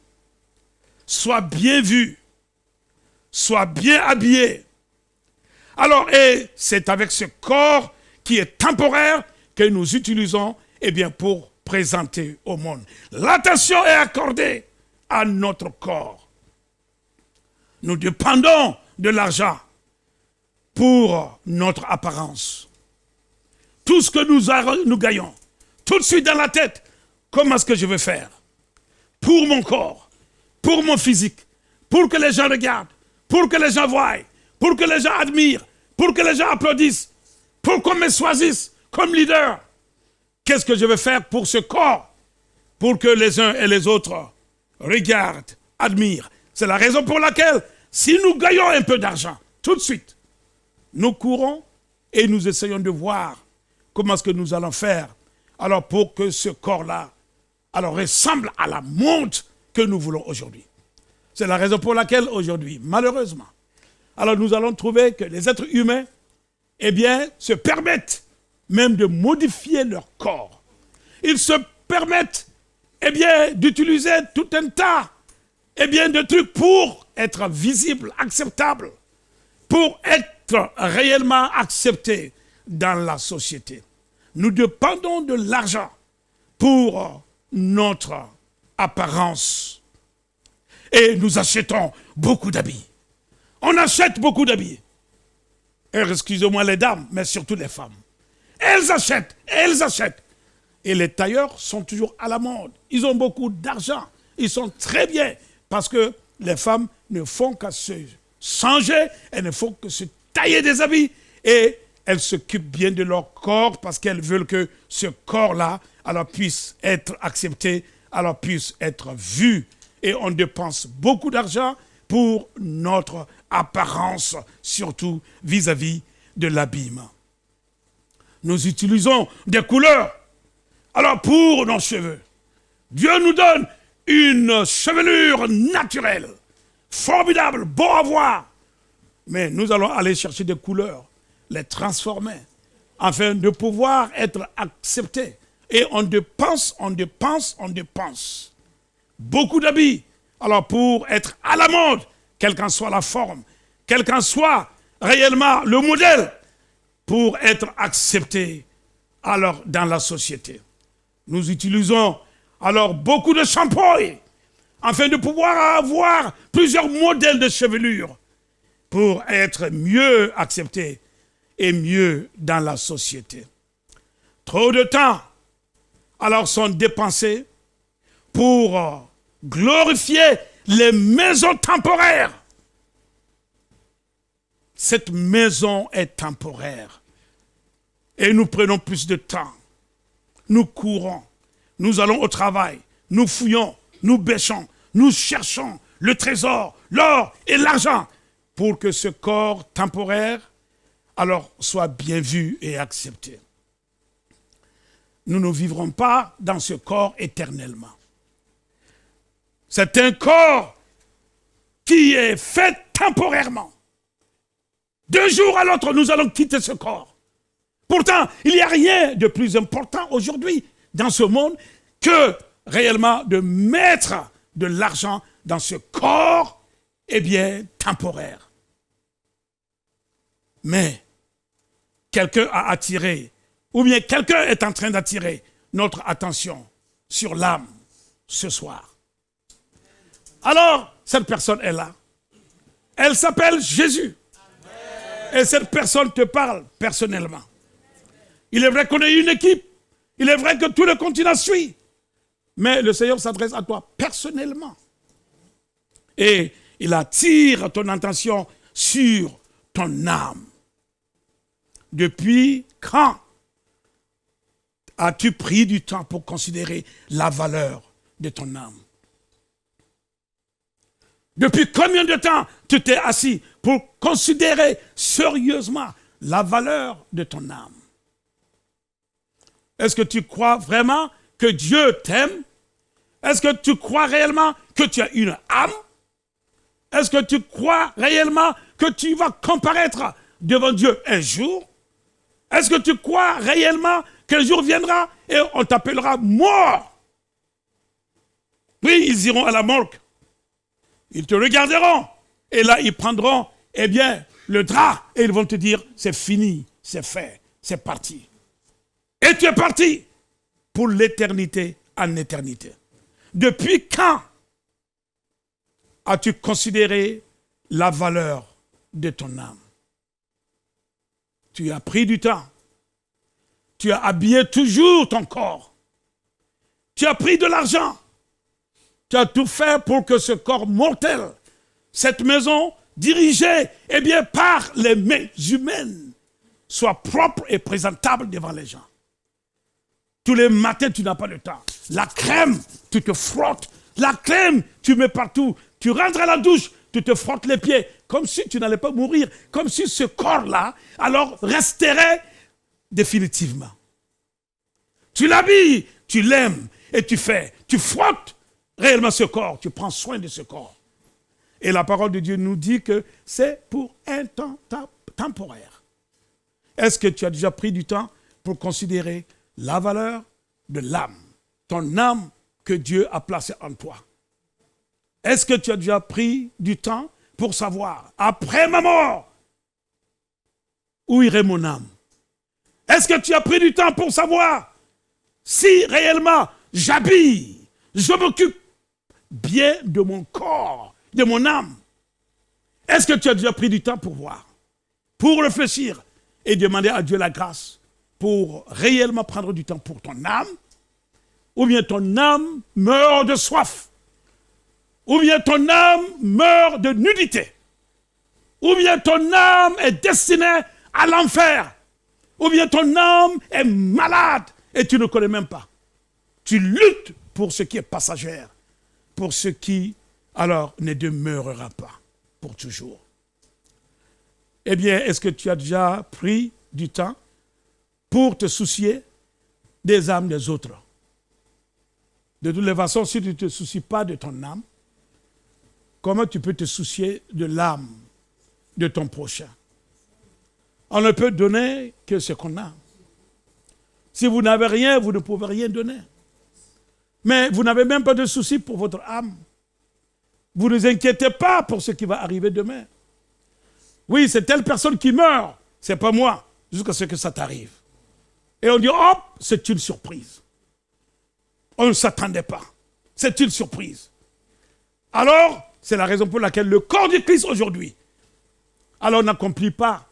Speaker 5: soit bien vu, soit bien habillé. Alors, et c'est avec ce corps qui est temporaire que nous utilisons pour présenter au monde. L'attention est accordée à notre corps. Nous dépendons de l'argent pour notre apparence. Tout ce que nous gagnons, tout de suite dans la tête, comment est-ce que je vais faire pour mon corps, pour mon physique, pour que les gens regardent, pour que les gens voient, pour que les gens admirent, pour que les gens applaudissent, pour qu'on me choisisse comme leader. Qu'est-ce que je vais faire pour ce corps, pour que les uns et les autres regardent, admirent. C'est la raison pour laquelle, si nous gagnons un peu d'argent, tout de suite, nous courons et nous essayons de voir comment est-ce que nous allons faire alors pour que ce corps-là ressemble à la montre que nous voulons aujourd'hui. C'est la raison pour laquelle aujourd'hui, malheureusement, alors nous allons trouver que les êtres humains, se permettent même de modifier leur corps. Ils se permettent, d'utiliser tout un tas, de trucs pour être visibles, acceptables, pour être réellement acceptés dans la société. Nous dépendons de l'argent pour notre apparence. Et nous achetons beaucoup d'habits. On achète beaucoup d'habits. Et excusez-moi les dames, mais surtout les femmes. Elles achètent. Et les tailleurs sont toujours à la mode. Ils ont beaucoup d'argent. Ils sont très bien. Parce que les femmes ne font qu'à se changer. Elles ne font que se tailler des habits. Et elles s'occupent bien de leur corps parce qu'elles veulent que ce corps-là puisse être accepté, puisse être vu. Et on dépense beaucoup d'argent pour notre apparence, surtout vis-à-vis de l'habillement. Nous utilisons des couleurs. Alors pour nos cheveux, Dieu nous donne une chevelure naturelle, formidable, beau à voir. Mais nous allons aller chercher des couleurs, les transformer, afin de pouvoir être acceptés. Et on dépense. Beaucoup d'habits, pour être à la mode, quelle qu'en soit la forme, quel qu'en soit réellement le modèle, pour être accepté dans la société. Nous utilisons beaucoup de shampoing, afin de pouvoir avoir plusieurs modèles de chevelure, pour être mieux accepté et mieux dans la société. Trop de temps, sont dépensés pour glorifier les maisons temporaires. Cette maison est temporaire. Et nous prenons plus de temps. Nous courons. Nous allons au travail. Nous fouillons. Nous bêchons. Nous cherchons le trésor, l'or et l'argent pour que ce corps temporaire soit bien vu et accepté. Nous ne vivrons pas dans ce corps éternellement. C'est un corps qui est fait temporairement. D'un jour à l'autre, nous allons quitter ce corps. Pourtant, il n'y a rien de plus important aujourd'hui dans ce monde que réellement de mettre de l'argent dans ce corps, temporaire. Mais quelqu'un a attiré, ou bien quelqu'un est en train d'attirer notre attention sur l'âme ce soir. Alors, cette personne est là. Elle s'appelle Jésus. Et cette personne te parle personnellement. Il est vrai qu'on est une équipe. Il est vrai que tout le continent suit. Mais le Seigneur s'adresse à toi personnellement. Et il attire ton attention sur ton âme. Depuis quand as-tu pris du temps pour considérer la valeur de ton âme? Depuis combien de temps tu t'es assis pour considérer sérieusement la valeur de ton âme? Est-ce que tu crois vraiment que Dieu t'aime? Est-ce que tu crois réellement que tu as une âme? Est-ce que tu crois réellement que tu vas comparaître devant Dieu un jour? Est-ce que tu crois réellement qu'un jour viendra et on t'appellera mort? Oui, ils iront à la morgue. Ils te regarderont. Et là, ils prendront, eh bien, le drap. Et ils vont te dire, c'est fini, c'est fait, c'est parti. Et tu es parti pour l'éternité en éternité. Depuis quand as-tu considéré la valeur de ton âme? Tu as pris du temps. Tu as habillé toujours ton corps. Tu as pris de l'argent. Tu as tout fait pour que ce corps mortel, cette maison dirigée eh bien, par les mains humaines, soit propre et présentable devant les gens. Tous les matins, tu n'as pas le temps. La crème, tu te frottes. La crème, tu mets partout. Tu rentres à la douche, tu te frottes les pieds, comme si tu n'allais pas mourir, comme si ce corps-là, alors, resterait définitivement. Tu l'habilles, tu l'aimes, et tu frottes réellement ce corps, tu prends soin de ce corps. Et la parole de Dieu nous dit que c'est pour un temps temporaire. Est-ce que tu as déjà pris du temps pour considérer la valeur de l'âme, ton âme que Dieu a placée en toi? Est-ce que tu as déjà pris du temps pour savoir, après ma mort, où irait mon âme? Est-ce que tu as pris du temps pour savoir si réellement j'habille, je m'occupe bien de mon corps, de mon âme? Est-ce que tu as déjà pris du temps pour voir, pour réfléchir et demander à Dieu la grâce pour réellement prendre du temps pour ton âme? Ou bien ton âme meurt de soif? Ou bien ton âme meurt de nudité? Ou bien ton âme est destinée à l'enfer? Ou bien ton âme est malade et tu ne connais même pas? Tu luttes pour ce qui est passager, pour ce qui, alors, ne demeurera pas pour toujours. Eh bien, est-ce que tu as déjà pris du temps pour te soucier des âmes des autres? De toutes les façons, si tu ne te soucies pas de ton âme, comment tu peux te soucier de l'âme de ton prochain? On ne peut donner que ce qu'on a. Si vous n'avez rien, vous ne pouvez rien donner. Mais vous n'avez même pas de souci pour votre âme. Vous ne vous inquiétez pas pour ce qui va arriver demain. Oui, c'est telle personne qui meurt, c'est pas moi, jusqu'à ce que ça t'arrive. Et on dit, hop, c'est une surprise. On ne s'attendait pas. C'est une surprise. Alors, c'est la raison pour laquelle le corps du Christ aujourd'hui, alors n'accomplit pas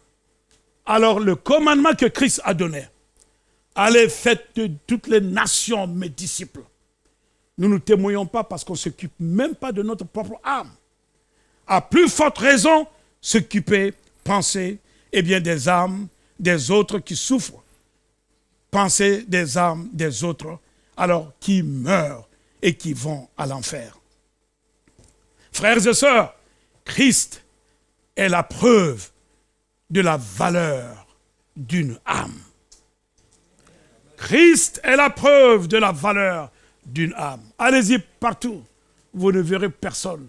Speaker 5: alors le commandement que Christ a donné. Allez, faites de toutes les nations mes disciples. Nous ne témoignons pas parce qu'on ne s'occupe même pas de notre propre âme. À plus forte raison, s'occuper, penser, eh bien, des âmes des autres qui souffrent. Penser des âmes des autres, alors qui meurent et qui vont à l'enfer. Frères et sœurs, Christ est la preuve de la valeur d'une âme. Christ est la preuve de la valeur d'une âme. Allez-y partout, vous ne verrez personne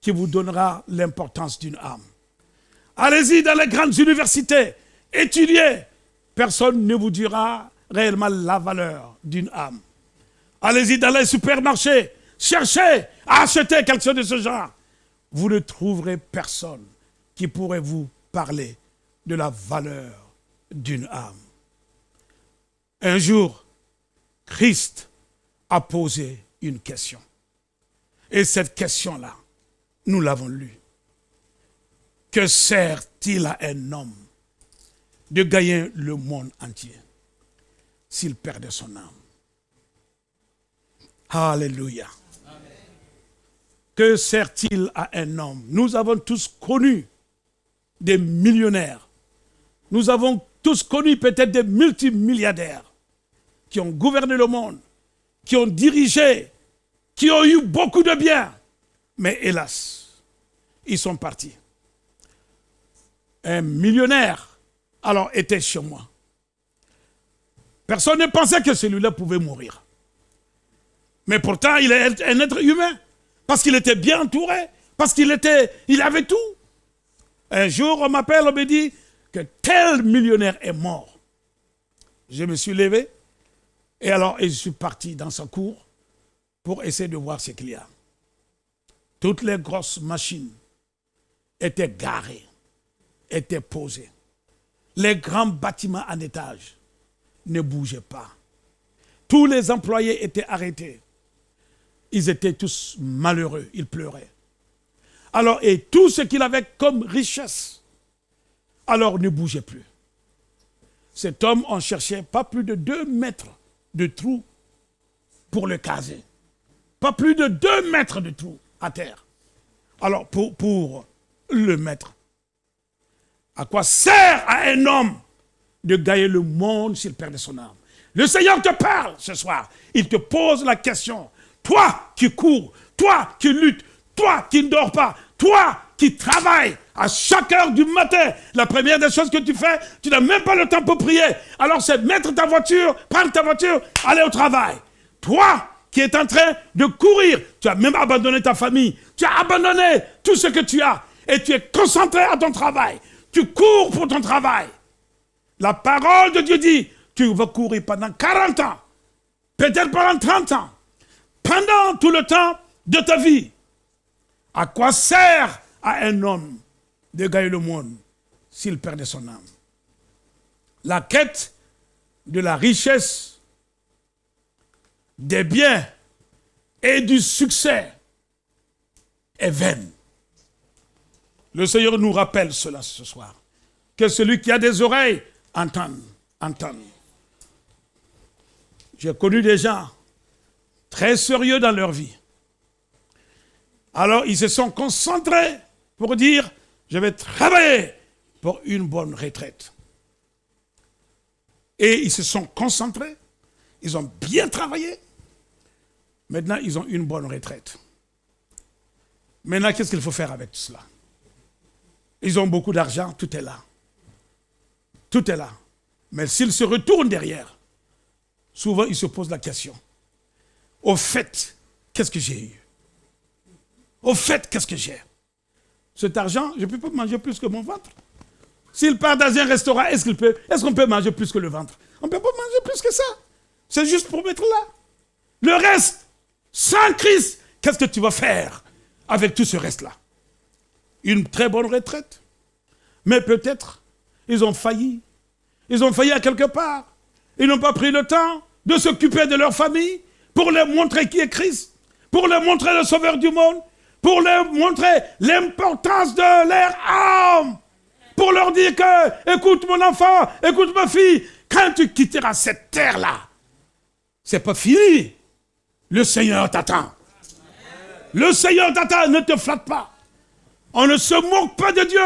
Speaker 5: qui vous donnera l'importance d'une âme. Allez-y dans les grandes universités, étudiez, personne ne vous dira réellement la valeur d'une âme. Allez-y dans les supermarchés, cherchez à acheter quelque chose de ce genre. Vous ne trouverez personne qui pourrait vous parler de la valeur d'une âme. Un jour, Christ a posé une question. Et cette question-là, nous l'avons lue. Que sert-il à un homme de gagner le monde entier s'il perdait son âme? Alléluia. Que sert-il à un homme? Nous avons tous connu des millionnaires. Nous avons tous connu peut-être des multimilliardaires qui ont gouverné le monde, qui ont dirigé, qui ont eu beaucoup de biens. Mais hélas, ils sont partis. Un millionnaire, alors, était chez moi. Personne ne pensait que celui-là pouvait mourir. Mais pourtant, il est un être humain. Parce qu'il était bien entouré. Parce il avait tout. Un jour, on m'appelle, on me dit que tel millionnaire est mort. Je me suis levé. Et alors, je suis parti dans sa cour pour essayer de voir ce qu'il y a. Toutes les grosses machines étaient garées, étaient posées. Les grands bâtiments en étage ne bougeaient pas. Tous les employés étaient arrêtés. Ils étaient tous malheureux, ils pleuraient. Alors, et tout ce qu'il avait comme richesse, alors ne bougeait plus. Cet homme, on cherchait pas plus de 2 mètres de trou pour le caser. Pas plus de 2 mètres de trou à terre. Alors, pour le mettre. À quoi sert à un homme de gagner le monde s'il perd son âme? Le Seigneur te parle ce soir. Il te pose la question. Toi qui cours, toi qui luttes, toi qui ne dors pas, toi qui travailles à chaque heure du matin, la première des choses que tu fais, tu n'as même pas le temps pour prier. Alors c'est mettre ta voiture, prendre ta voiture, aller au travail. Toi qui es en train de courir, tu as même abandonné ta famille, tu as abandonné tout ce que tu as et tu es concentré à ton travail. Tu cours pour ton travail. La parole de Dieu dit, tu vas courir pendant 40 ans, peut-être pendant 30 ans, pendant tout le temps de ta vie. À quoi sert à un homme de gagner le monde s'il perdait son âme? La quête de la richesse, des biens et du succès est vaine. Le Seigneur nous rappelle cela ce soir. Que celui qui a des oreilles entende. J'ai connu des gens très sérieux dans leur vie. Alors ils se sont concentrés pour dire, je vais travailler pour une bonne retraite. Et ils se sont concentrés, ils ont bien travaillé. Maintenant, ils ont une bonne retraite. Maintenant, qu'est-ce qu'il faut faire avec cela? Ils ont beaucoup d'argent, tout est là. Tout est là. Mais s'ils se retournent derrière, souvent ils se posent la question. Au fait, qu'est-ce que j'ai eu? Au fait, qu'est-ce que j'ai? Cet argent, je ne peux pas manger plus que mon ventre. S'il part dans un restaurant, est-ce qu'on peut manger plus que le ventre? On ne peut pas manger plus que ça. C'est juste pour mettre là. Le reste, sans Christ, qu'est-ce que tu vas faire avec tout ce reste-là? Une très bonne retraite. Mais peut-être, ils ont failli. Ils ont failli à quelque part. Ils n'ont pas pris le temps de s'occuper de leur famille pour leur montrer qui est Christ, pour leur montrer le Sauveur du monde, pour leur montrer l'importance de leur âme, pour leur dire que, écoute mon enfant, écoute ma fille, quand tu quitteras cette terre-là, c'est pas fini. Le Seigneur t'attend. Le Seigneur t'attend, ne te flatte pas. On ne se moque pas de Dieu.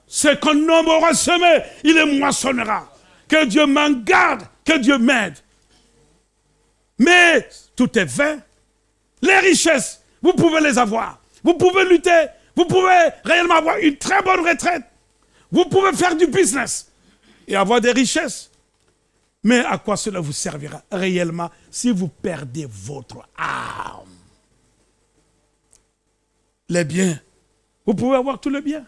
Speaker 5: Ce qu'un homme aura semé, il le moissonnera. Que Dieu m'en garde, que Dieu m'aide. Mais tout est vain. Les richesses, vous pouvez les avoir. Vous pouvez lutter. Vous pouvez réellement avoir une très bonne retraite. Vous pouvez faire du business et avoir des richesses. Mais à quoi cela vous servira réellement si vous perdez votre âme? Les biens. Vous pouvez avoir tous les biens.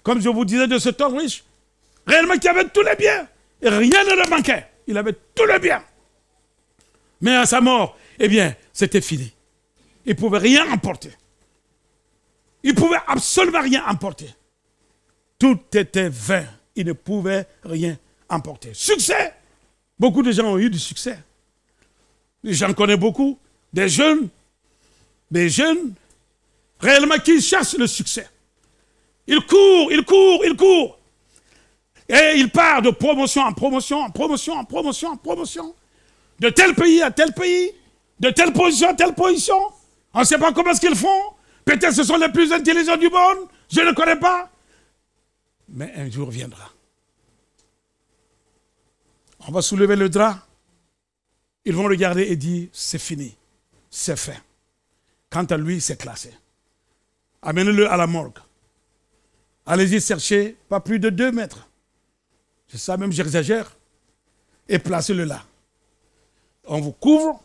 Speaker 5: Comme je vous disais de cet homme riche, réellement qui avait tous les biens. Et rien ne le manquait. Il avait tous les biens. Mais à sa mort, eh bien, c'était fini. Il ne pouvait rien emporter. Il ne pouvait absolument rien emporter. Tout était vain. Il ne pouvait rien emporter. Succès. Beaucoup de gens ont eu du succès. J'en connais beaucoup. Des jeunes, réellement qui cherchent le succès. Ils courent. Et ils partent de promotion en promotion. De tel pays à tel pays. De telle position à telle position. On ne sait pas comment est-ce qu'ils font. Peut-être ce sont les plus intelligents du monde. Je ne connais pas. Mais un jour viendra. On va soulever le drap. Ils vont regarder et dire, c'est fini. C'est fait. Quant à lui, c'est classé. Amenez-le à la morgue. Allez-y chercher pas plus de 2 mètres. C'est ça même, j'exagère. et placez-le là. On vous couvre,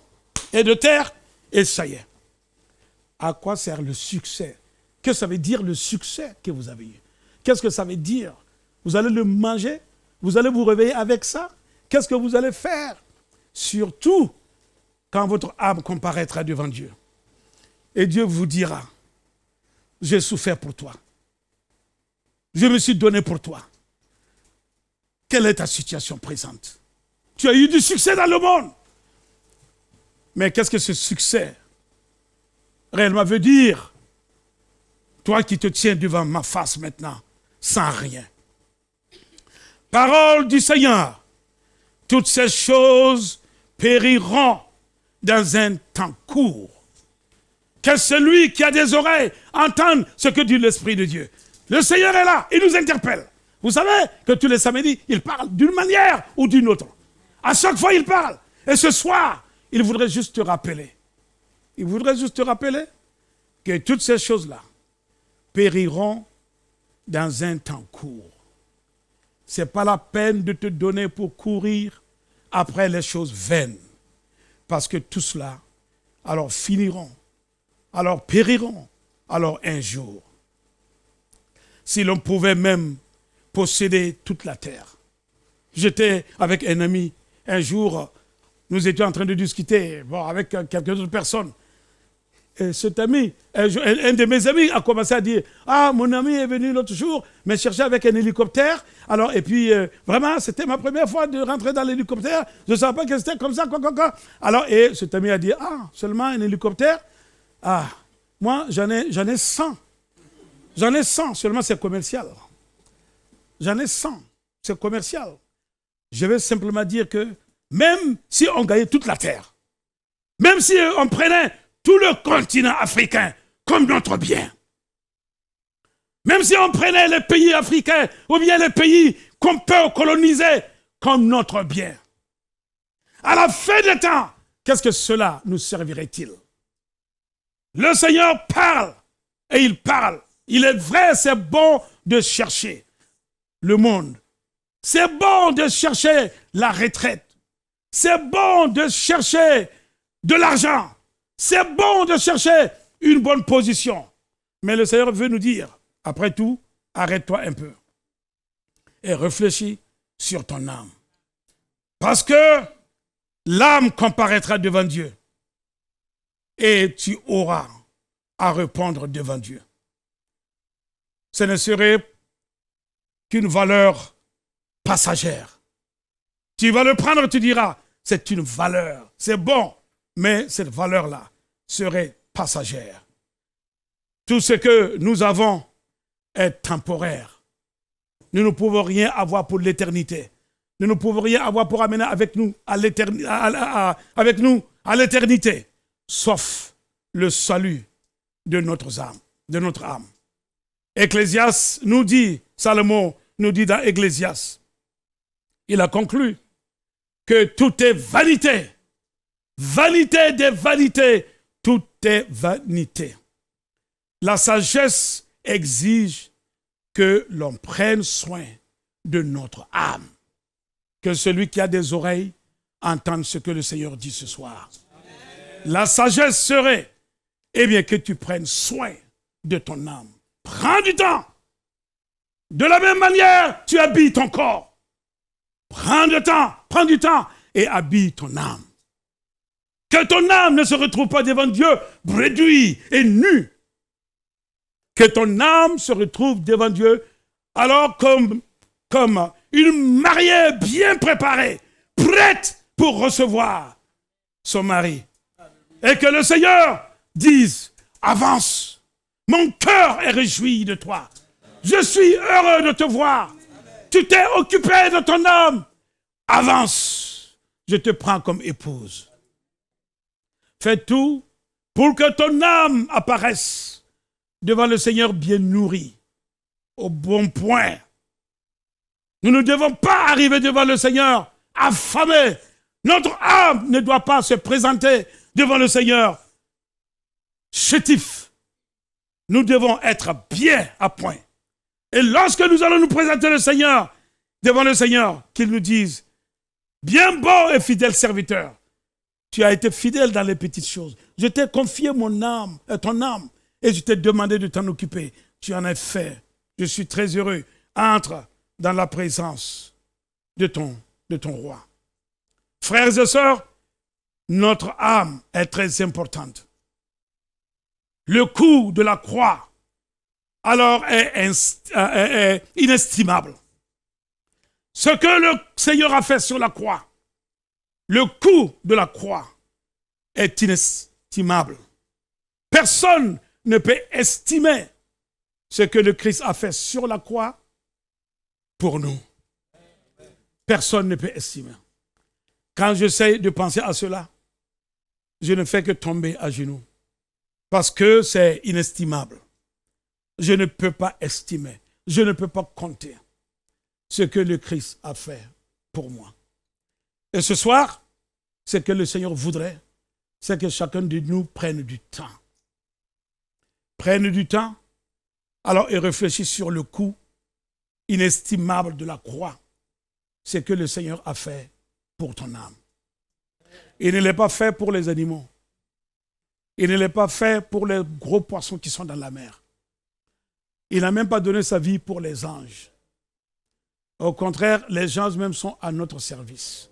Speaker 5: et de terre, et ça y est. À quoi sert le succès? Que ça veut dire le succès que vous avez eu? Qu'est-ce que ça veut dire? Vous allez le manger? Vous allez vous réveiller avec ça? Qu'est-ce que vous allez faire? Surtout quand votre âme comparaîtra devant Dieu. Et Dieu vous dira, j'ai souffert pour toi. Je me suis donné pour toi. Quelle est ta situation présente? Tu as eu du succès dans le monde. Mais qu'est-ce que ce succès réellement veut dire? Toi qui te tiens devant ma face maintenant, sans rien. Parole du Seigneur. Toutes ces choses périront dans un temps court. Que celui qui a des oreilles entende ce que dit l'Esprit de Dieu. Le Seigneur est là, il nous interpelle. Vous savez que tous les samedis, il parle d'une manière ou d'une autre. À chaque fois, il parle. Et ce soir, il voudrait juste te rappeler. Il voudrait juste te rappeler que toutes ces choses-là périront dans un temps court. Ce n'est pas la peine de te donner pour courir après les choses vaines. Parce que tout cela, alors finiront, alors périront, alors un jour. Si l'on pouvait même posséder toute la terre. J'étais avec un ami, un jour, nous étions en train de discuter avec quelques autres personnes. Et cet ami, un de mes amis a commencé à dire, ah, mon ami est venu l'autre jour me chercher avec un hélicoptère. Alors, et puis, vraiment, c'était ma première fois de rentrer dans l'hélicoptère. Je ne savais pas que c'était comme ça, quoi. Alors, et cet ami a dit, ah, seulement un hélicoptère? Ah, moi, j'en ai 100. J'en ai 100, seulement c'est commercial. J'en ai 100, c'est commercial. Je vais simplement dire que même si on gagnait toute la terre, même si on prenait tout le continent africain comme notre bien, même si on prenait les pays africains ou bien les pays qu'on peut coloniser comme notre bien, à la fin des temps, qu'est-ce que cela nous servirait-il? Le Seigneur parle et il parle. Il est vrai, c'est bon de chercher le monde. C'est bon de chercher la retraite. C'est bon de chercher de l'argent. C'est bon de chercher une bonne position. Mais le Seigneur veut nous dire, après tout, arrête-toi un peu et réfléchis sur ton âme. Parce que l'âme comparaîtra devant Dieu et tu auras à répondre devant Dieu. Ce ne serait qu'une valeur passagère. Tu vas le prendre, tu diras, c'est une valeur, c'est bon, mais cette valeur-là serait passagère. Tout ce que nous avons est temporaire. Nous ne pouvons rien avoir pour l'éternité. Nous ne pouvons rien avoir pour amener avec nous à l'éternité, sauf le salut de notre âme. Ecclésias nous dit, Salomon nous dit dans Ecclésias, il a conclu que tout est vanité. Vanité des vanités, tout est vanité. La sagesse exige que l'on prenne soin de notre âme. Que celui qui a des oreilles entende ce que le Seigneur dit ce soir. Amen. La sagesse serait, que tu prennes soin de ton âme. Prends du temps. De la même manière, tu habilles ton corps. Prends du temps et habille ton âme. Que ton âme ne se retrouve pas devant Dieu réduit et nu. Que ton âme se retrouve devant Dieu alors comme une mariée bien préparée, prête pour recevoir son mari. Et que le Seigneur dise, avance, mon cœur est réjoui de toi. Je suis heureux de te voir. Tu t'es occupé de ton âme. Avance, je te prends comme épouse. Fais tout pour que ton âme apparaisse devant le Seigneur bien nourrie, au bon point. Nous ne devons pas arriver devant le Seigneur affamés. Notre âme ne doit pas se présenter devant le Seigneur chétif. Nous devons être bien à point. Et lorsque nous allons nous présenter devant le Seigneur, qu'il nous dise, bien bon et fidèle serviteur. Tu as été fidèle dans les petites choses. Je t'ai confié ton âme, et je t'ai demandé de t'en occuper. Tu en as fait. Je suis très heureux. Entre dans la présence de ton roi. Frères et sœurs, notre âme est très importante. Le coût de la croix, alors, est inestimable. Ce que le Seigneur a fait sur la croix, le coût de la croix est inestimable. Personne ne peut estimer ce que le Christ a fait sur la croix pour nous. Personne ne peut estimer. Quand j'essaie de penser à cela, je ne fais que tomber à genoux. Parce que c'est inestimable. Je ne peux pas estimer, je ne peux pas compter ce que le Christ a fait pour moi. Et ce soir, ce que le Seigneur voudrait, c'est que chacun de nous prenne du temps. Prenne du temps, alors et réfléchisse sur le coût inestimable de la croix, ce que le Seigneur a fait pour ton âme. Il ne l'a pas fait pour les animaux. Il ne l'a pas fait pour les gros poissons qui sont dans la mer. Il n'a même pas donné sa vie pour les anges. Au contraire, les anges même sont à notre service.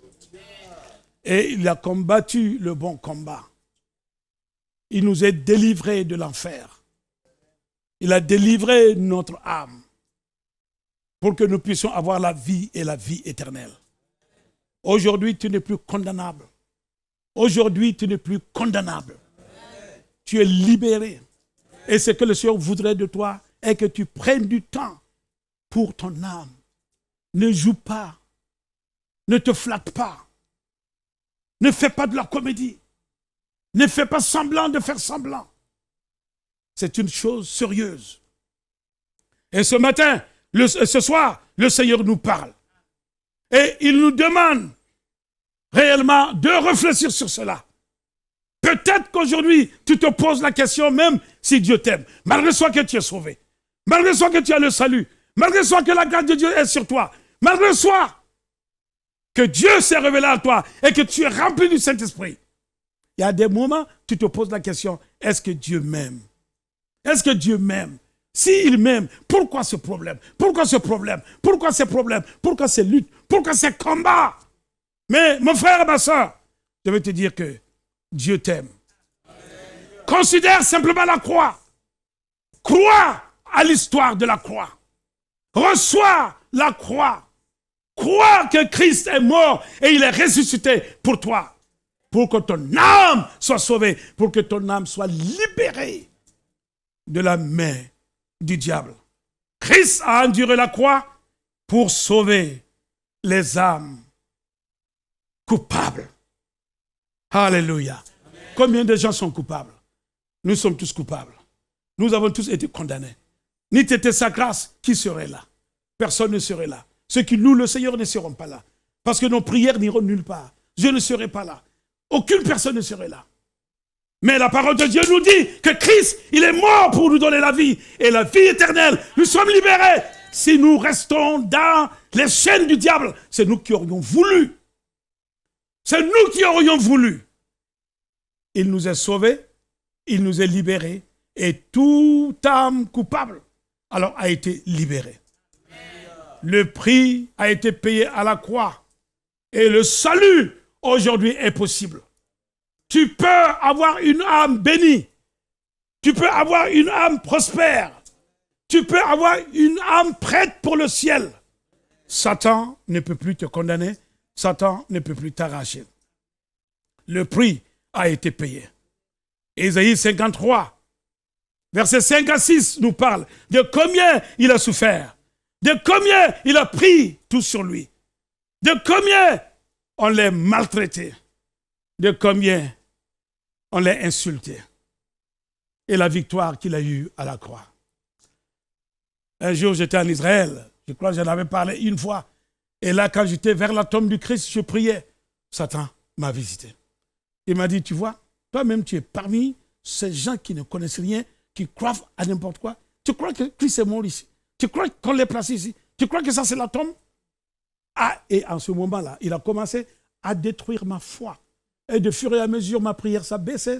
Speaker 5: Et il a combattu le bon combat. Il nous a délivrés de l'enfer. Il a délivré notre âme pour que nous puissions avoir la vie et la vie éternelle. Aujourd'hui, tu n'es plus condamnable. Aujourd'hui, tu n'es plus condamnable. Tu es libéré. Et ce que le Seigneur voudrait de toi est que tu prennes du temps pour ton âme. Ne joue pas. Ne te flatte pas. Ne fais pas de la comédie. Ne fais pas semblant de faire semblant. C'est une chose sérieuse. Et ce matin, ce soir, le Seigneur nous parle. Et il nous demande réellement de réfléchir sur cela. Peut-être qu'aujourd'hui, tu te poses la question même si Dieu t'aime. Malgré soit que tu es sauvé. Malgré soit que tu as le salut. Malgré soit que la grâce de Dieu est sur toi. Malgré soit que Dieu s'est révélé à toi et que tu es rempli du Saint-Esprit. Il y a des moments, tu te poses la question, est-ce que Dieu m'aime? Est-ce que Dieu m'aime? S'il m'aime, pourquoi ce problème? Pourquoi ce problème? Pourquoi ces problèmes? Pourquoi ces luttes? Pourquoi ces combats? Mais mon frère et ma soeur, je vais te dire que Dieu t'aime. Considère simplement la croix. Crois à l'histoire de la croix. Reçois la croix. Crois que Christ est mort et il est ressuscité pour toi. Pour que ton âme soit sauvée. Pour que ton âme soit libérée de la main du diable. Christ a enduré la croix pour sauver les âmes coupables. Alléluia. Combien de gens sont coupables? Nous sommes tous coupables. Nous avons tous été condamnés. Ni t'était sa grâce, qui serait là? Personne ne serait là. Ceux qui louent le Seigneur ne seront pas là. Parce que nos prières n'iront nulle part. Je ne serai pas là. Aucune personne ne serait là. Mais la parole de Dieu nous dit que Christ, il est mort pour nous donner la vie. Et la vie éternelle, nous sommes libérés. Si nous restons dans les chaînes du diable, c'est nous qui aurions voulu. C'est nous qui aurions voulu. Il nous a sauvés, il nous a libérés, et toute âme coupable alors a été libérée. Le prix a été payé à la croix, et le salut aujourd'hui est possible. Tu peux avoir une âme bénie, tu peux avoir une âme prospère, tu peux avoir une âme prête pour le ciel. Satan ne peut plus te condamner, Satan ne peut plus t'arracher. Le prix a été payé. Ésaïe 53, versets 5 à 6 nous parle de combien il a souffert, de combien il a pris tout sur lui, de combien on l'a maltraité, de combien on l'a insulté, et la victoire qu'il a eue à la croix. Un jour, j'étais en Israël, je crois que j'en avais parlé une fois, et là, quand j'étais vers la tombe du Christ, je priais. Satan m'a visité. Il m'a dit, tu vois, toi-même, tu es parmi ces gens qui ne connaissent rien, qui croient à n'importe quoi. Tu crois que Christ est mort ici? Tu crois qu'on l'est placé ici? Tu crois que ça, c'est la tombe? Ah, et en ce moment-là, il a commencé à détruire ma foi. Et de fur et à mesure, ma prière s'abaissait,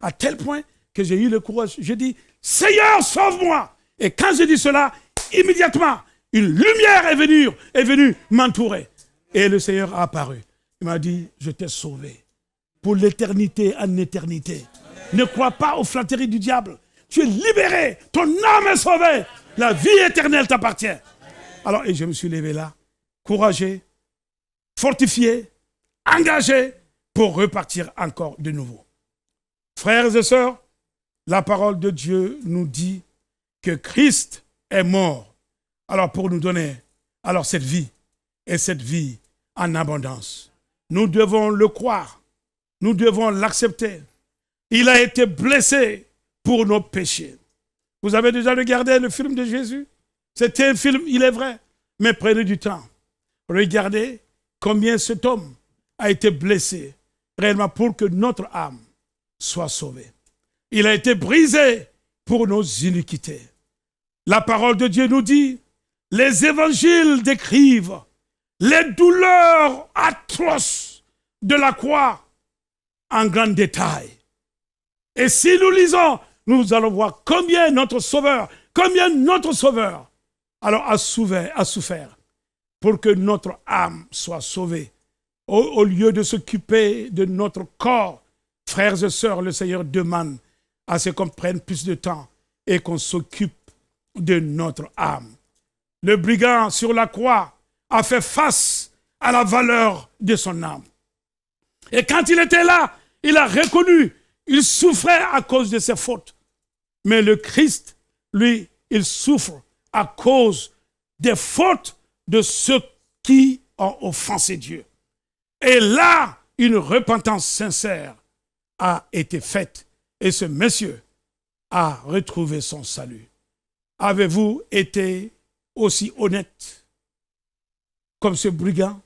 Speaker 5: à tel point que j'ai eu le courage. J'ai dit, Seigneur, sauve-moi. Et quand j'ai dit cela, immédiatement, une lumière est venue m'entourer. Et le Seigneur a apparu. Il m'a dit, je t'ai sauvé. Pour l'éternité en éternité. Ne crois pas aux flatteries du diable. Tu es libéré. Ton âme est sauvée. La vie éternelle t'appartient. Alors, et je me suis levé là, courageux, fortifié, engagé pour repartir encore de nouveau. Frères et sœurs, la parole de Dieu nous dit que Christ est mort. Alors pour nous donner cette vie, et cette vie en abondance. Nous devons le croire. Nous devons l'accepter. Il a été blessé pour nos péchés. Vous avez déjà regardé le film de Jésus? C'était un film, il est vrai, mais prenez du temps. Regardez combien cet homme a été blessé réellement pour que notre âme soit sauvée. Il a été brisé pour nos iniquités. La parole de Dieu nous dit, les évangiles décrivent les douleurs atroces de la croix en grand détail. Et si nous lisons, nous allons voir combien notre Sauveur alors a souffert pour que notre âme soit sauvée. Au lieu de s'occuper de notre corps, frères et sœurs, le Seigneur demande à ce qu'on prenne plus de temps et qu'on s'occupe de notre âme. Le brigand sur la croix a fait face à la valeur de son âme. Et quand il était là, il a reconnu, il souffrait à cause de ses fautes. Mais le Christ, lui, il souffre à cause des fautes de ceux qui ont offensé Dieu. Et là, une repentance sincère a été faite. Et ce monsieur a retrouvé son salut. Avez-vous été aussi honnête comme ce brigand?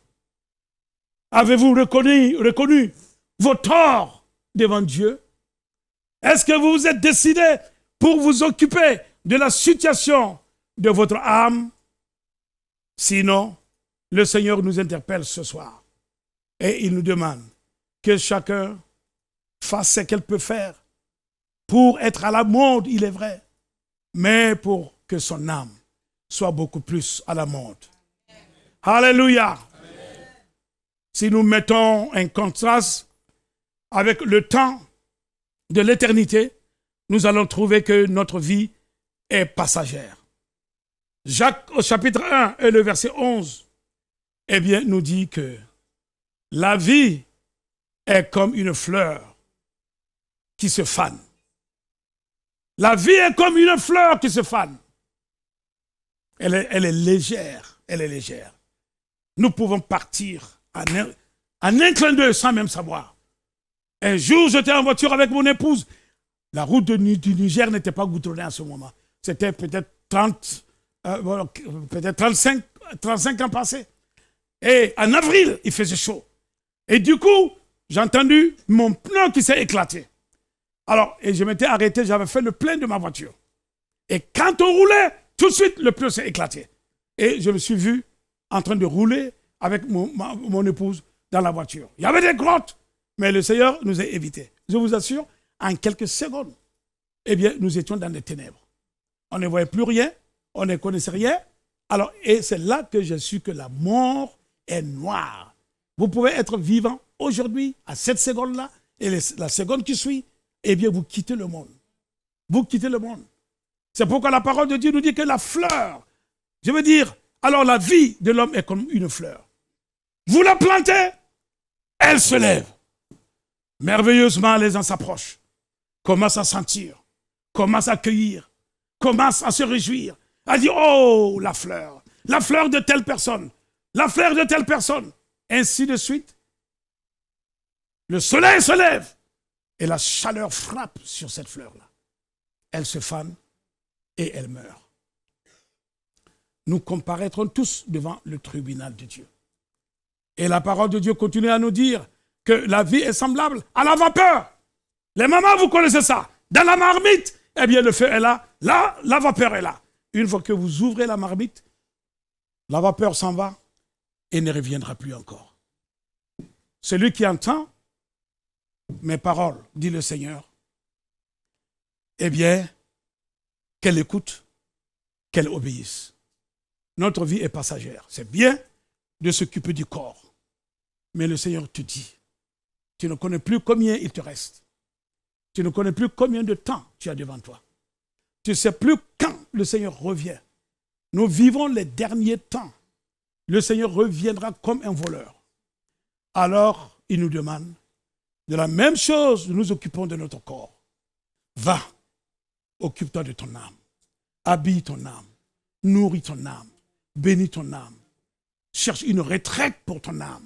Speaker 5: Avez-vous reconnu vos torts devant Dieu? Est-ce que vous vous êtes décidé pour vous occuper de la situation de votre âme? Sinon, le Seigneur nous interpelle ce soir et il nous demande que chacun fasse ce qu'elle peut faire pour être à la mode, il est vrai, mais pour que son âme soit beaucoup plus à la mode. Alléluia. Si nous mettons un contraste avec le temps de l'éternité, nous allons trouver que notre vie est passagère. Jacques au chapitre 1 et le verset 11, nous dit que la vie est comme une fleur qui se fane. La vie est comme une fleur qui se fane. Elle est légère, Nous pouvons partir en un clin d'œil sans même savoir. Un jour, j'étais en voiture avec mon épouse. La route du Niger n'était pas goudronnée à ce moment. C'était peut-être 35 ans passés. Et en avril, il faisait chaud. Et du coup, j'ai entendu mon pneu qui s'est éclaté. Alors, et je m'étais arrêté, j'avais fait le plein de ma voiture. Et quand on roulait, tout de suite, le pneu s'est éclaté. Et je me suis vu en train de rouler avec mon épouse dans la voiture. Il y avait des grottes, mais le Seigneur nous a évités. Je vous assure, en quelques secondes, nous étions dans les ténèbres. On ne voyait plus rien, on ne connaissait rien. Alors, et c'est là que j'ai su que la mort est noire. Vous pouvez être vivant aujourd'hui, à cette seconde-là, et la seconde qui suit, vous quittez le monde. Vous quittez le monde. C'est pourquoi la parole de Dieu nous dit que la fleur, je veux dire, alors la vie de l'homme est comme une fleur. Vous la plantez, elle se lève. Merveilleusement, les gens s'approchent, commencent à sentir, commencent à cueillir, commencent à se réjouir, à dire, oh, la fleur de telle personne, la fleur de telle personne, ainsi de suite. Le soleil se lève et la chaleur frappe sur cette fleur-là. Elle se fane et elle meurt. Nous comparaîtrons tous devant le tribunal de Dieu. Et la parole de Dieu continue à nous dire que la vie est semblable à la vapeur. Les mamans, vous connaissez ça. Dans la marmite, le feu est là. Là, la vapeur est là. Une fois que vous ouvrez la marmite, la vapeur s'en va et ne reviendra plus encore. Celui qui entend mes paroles, dit le Seigneur, eh bien, qu'elle écoute, qu'elle obéisse. Notre vie est passagère. C'est bien de s'occuper du corps. Mais le Seigneur te dit, tu ne connais plus combien il te reste. Tu ne connais plus combien de temps tu as devant toi. Tu ne sais plus quand le Seigneur revient. Nous vivons les derniers temps. Le Seigneur reviendra comme un voleur. Alors, il nous demande, de la même chose, nous nous occupons de notre corps. Va, occupe-toi de ton âme. Habille ton âme. Nourris ton âme. Bénis ton âme. Cherche une retraite pour ton âme.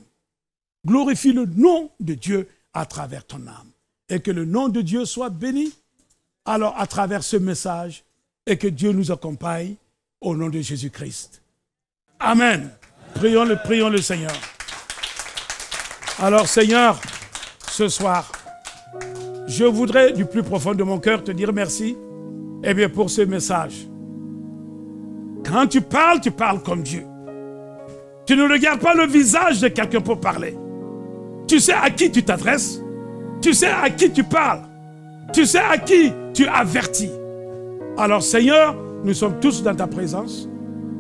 Speaker 5: Glorifie le nom de Dieu à travers ton âme. Et que le nom de Dieu soit béni. Alors, à travers ce message, et que Dieu nous accompagne au nom de Jésus-Christ. Amen. Prions le Seigneur. Alors, Seigneur, ce soir, je voudrais du plus profond de mon cœur te dire merci pour ce message. Quand tu parles comme Dieu. Tu ne regardes pas le visage de quelqu'un pour parler. Tu sais à qui tu t'adresses. Tu sais à qui tu parles. Tu sais à qui tu avertis. Alors Seigneur, nous sommes tous dans ta présence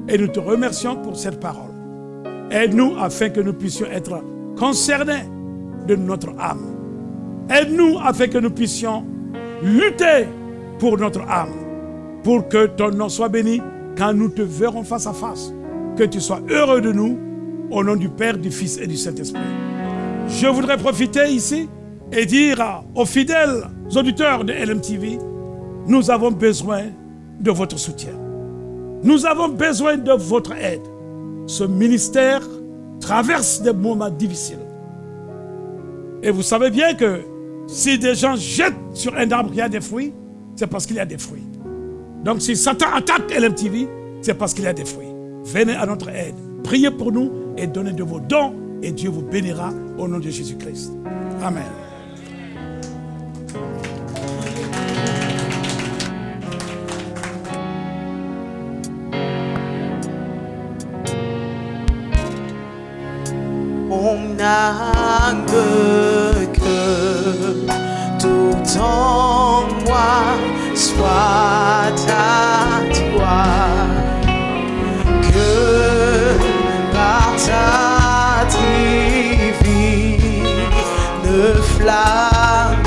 Speaker 5: et nous te remercions pour cette parole. Aide-nous afin que nous puissions être concernés de notre âme. Aide-nous afin que nous puissions lutter pour notre âme. Pour que ton nom soit béni quand nous te verrons face à face. Que tu sois heureux de nous, au nom du Père, du Fils et du Saint-Esprit. Je voudrais profiter ici et dire aux fidèles auditeurs de LMTV, nous avons besoin de votre soutien. Nous avons besoin de votre aide. Ce ministère traverse des moments difficiles. Et vous savez bien que si des gens jettent sur un arbre qui a des fruits, c'est parce qu'il y a des fruits. Donc si Satan attaque LMTV, c'est parce qu'il y a des fruits. Venez à notre aide. Priez pour nous et donnez de vos dons et Dieu vous bénira au nom de Jésus-Christ. Amen.
Speaker 2: On n'a que tout en moi soit à toi, que par ta divine flamme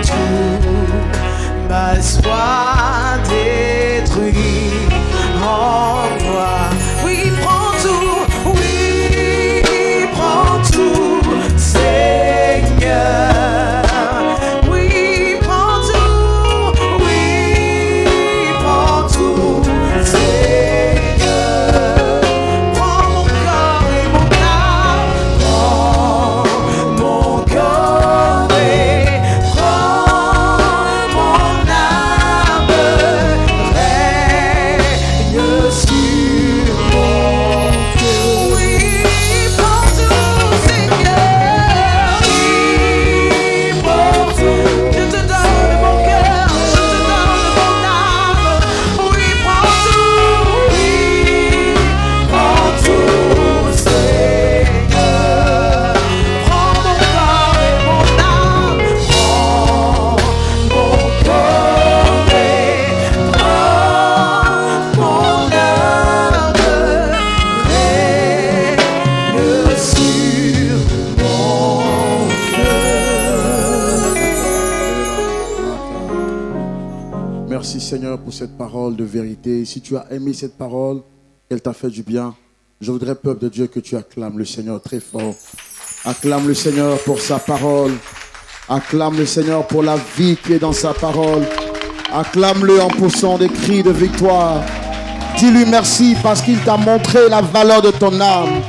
Speaker 2: tout mal soit détruit en moi. Oui, prends tout, oui, prends tout, Seigneur. Oui, prends tout, oui, prends tout, Seigneur. Prends mon corps et mon âme, prends mon corps et prends mon âme, règne sur mon cœur. Oui, prends tout, Seigneur. Oui, prends tout. Je te donne mon cœur, je te donne mon âme. Oui, prends tout, oui, prends tout, Seigneur. Prends mon corps et mon âme, prends mon corps et prends mon âme, règne sur mon cœur.
Speaker 3: Merci Seigneur pour cette parole de vérité. Si tu as aimé cette parole, qu'elle t'a fait du bien, je voudrais, peuple de Dieu, que tu acclames le Seigneur très fort. Acclame le Seigneur pour sa parole. Acclame le Seigneur pour la vie qui est dans sa parole. Acclame-le en poussant des cris de victoire. Dis-lui merci parce qu'il t'a montré la valeur de ton âme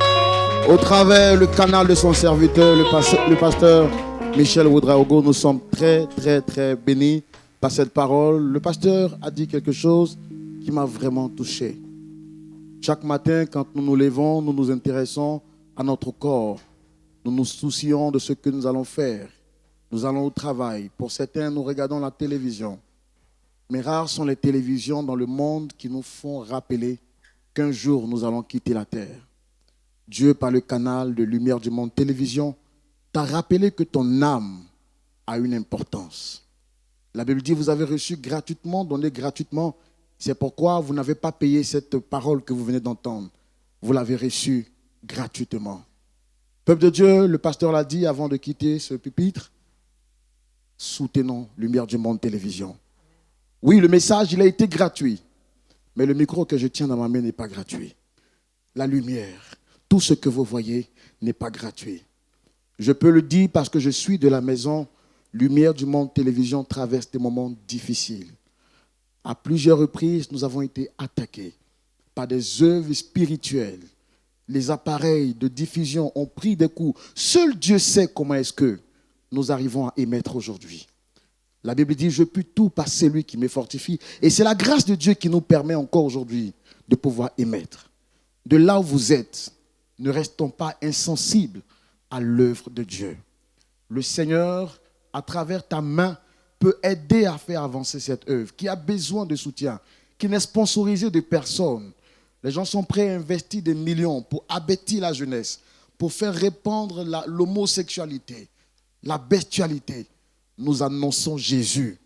Speaker 3: au travers le canal de son serviteur, le pasteur Michel Ouedraogo. Nous sommes très, très, très bénis par cette parole. Le pasteur a dit quelque chose qui m'a vraiment touché. Chaque matin, quand nous nous levons, nous nous intéressons à notre corps. Nous nous soucions de ce que nous allons faire. Nous allons au travail. Pour certains, nous regardons la télévision. Mais rares sont les télévisions dans le monde qui nous font rappeler qu'un jour, nous allons quitter la terre. Dieu, par le canal de Lumière du Monde Télévision, t'a rappelé que ton âme a une importance. La Bible dit, vous avez reçu gratuitement, donné gratuitement. C'est pourquoi vous n'avez pas payé cette parole que vous venez d'entendre. Vous l'avez reçue gratuitement. Peuple de Dieu, le pasteur l'a dit avant de quitter ce pupitre, soutenons Lumière du Monde Télévision. Oui, le message, il a été gratuit. Mais le micro que je tiens dans ma main n'est pas gratuit. La lumière, tout ce que vous voyez n'est pas gratuit. Je peux le dire parce que je suis de la maison Lumière du Monde Télévision traverse des moments difficiles. À plusieurs reprises, nous avons été attaqués par des œuvres spirituelles. Les appareils de diffusion ont pris des coups. Seul Dieu sait comment est-ce que nous arrivons à émettre aujourd'hui. La Bible dit, je puis tout par celui qui me fortifie. Et c'est la grâce de Dieu qui nous permet encore aujourd'hui de pouvoir émettre. De là où vous êtes, ne restons pas insensibles à l'œuvre de Dieu. Le Seigneur, à travers ta main, peut aider à faire avancer cette œuvre, qui a besoin de soutien, qui n'est sponsorisé de personne. Les gens sont prêts à investir des millions pour abattre la jeunesse, pour faire répandre l'homosexualité, la bestialité. Nous annonçons Jésus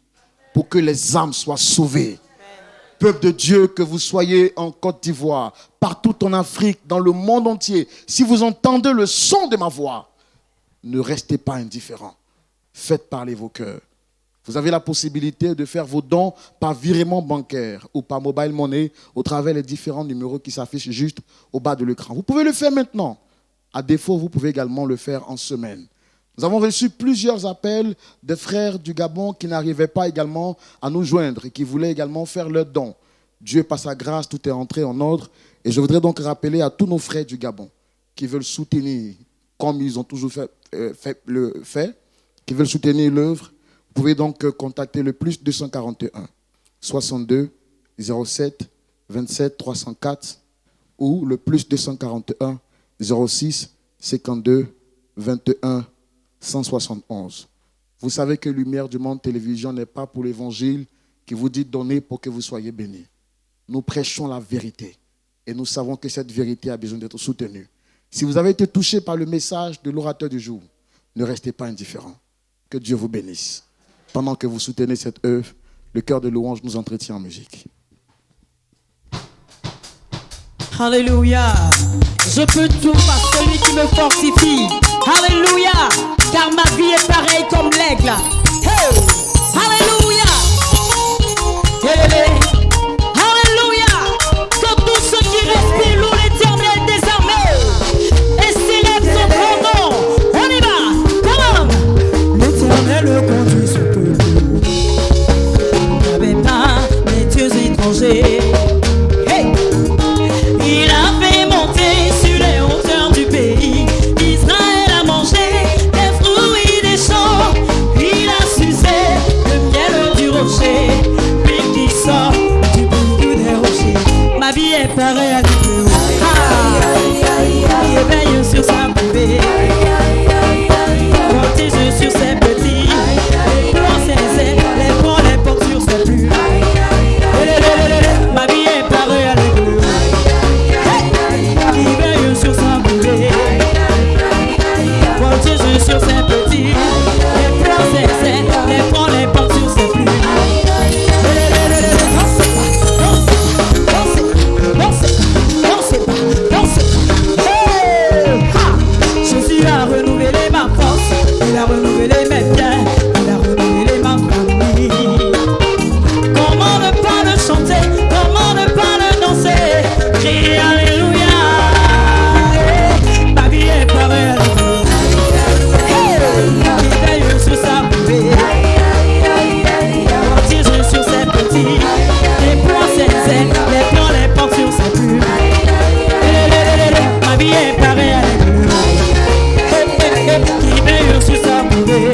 Speaker 3: pour que les âmes soient sauvées. Peuple de Dieu, que vous soyez en Côte d'Ivoire, partout en Afrique, dans le monde entier, si vous entendez le son de ma voix, ne restez pas indifférents. Faites parler vos cœurs. Vous avez la possibilité de faire vos dons par virement bancaire ou par mobile money au travers des différents numéros qui s'affichent juste au bas de l'écran. Vous pouvez le faire maintenant. À défaut, vous pouvez également le faire en semaine. Nous avons reçu plusieurs appels de frères du Gabon qui n'arrivaient pas également à nous joindre et qui voulaient également faire leurs dons. Dieu, par sa grâce, tout est entré en ordre. Et je voudrais donc rappeler à tous nos frères du Gabon qui veulent soutenir, comme ils ont toujours fait, qui veulent soutenir l'œuvre. Vous pouvez donc contacter le plus 241 62 07 27 304 ou le plus 241 06 52 21 171. Vous savez que Lumière du Monde Télévision n'est pas pour l'évangile qui vous dit donner pour que vous soyez bénis. Nous prêchons la vérité et nous savons que cette vérité a besoin d'être soutenue. Si vous avez été touché par le message de l'orateur du jour, ne restez pas indifférent. Que Dieu vous bénisse. Pendant que vous soutenez cette œuvre, le chœur de louange nous entretient en musique.
Speaker 1: Alléluia. Je peux tout par celui qui me fortifie. Alléluia. Car ma vie est pareille comme l'aigle. Hey. Alléluia. Hey. Alléluia. Que tous ceux qui respirent louent l'Éternel des armées et célèbrent son grand nom. On y va. Come on. L'Éternel conduit son peuple. Il n'avait pas des dieux étrangers. Hey. Il a fait monter sur les hauteurs du pays. Israël a mangé des fruits des champs. Il a sucé le miel du rocher. Lui qui sort du bout des rochers. Ma vie est pareille à lui. Il veille sur sa poupée. Protège sur ses petits. Dans ses ailes, les bras, les portes sur ses plumes. Ma vie est pareille à lui. Il veille sur sa boulée. Protège sur ses petits. Les prend ses ailes, les prend, les portes sur ses plumes. Jésus a renouvelé ma force. Il a renouvelé mes biens. Il a renouvelé ma famille. Comment ne pas le chanter? Comment ne pas le danser? Crier Alléluia. Ma vie est pareille. Il veille sur sa poupée. Protège sur ses petits. Déploie ses ailes. Les plans, les portes sur ses plumes. Ma vie est pareille. Il veille sur sa poupée.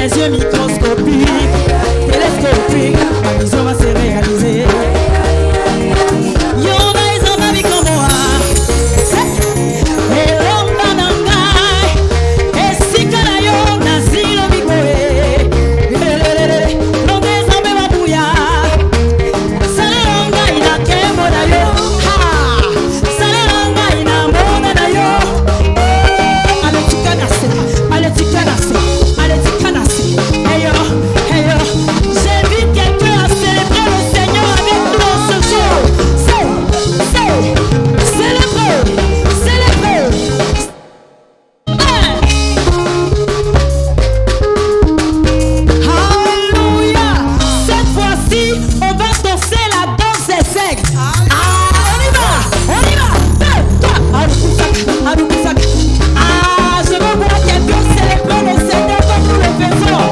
Speaker 1: les yeux microscopiques, télescopiques, ma vision va se réaliser. J'invite quelqu'un à célébrer le Seigneur avec nous en ce jour. Célébrer. Alléluia. Cette fois-ci, on va danser la danse des aigles. On y va. 2, 3, Aloukoussak. Je veux voir quelqu'un célébrer le Seigneur comme nous le faisons.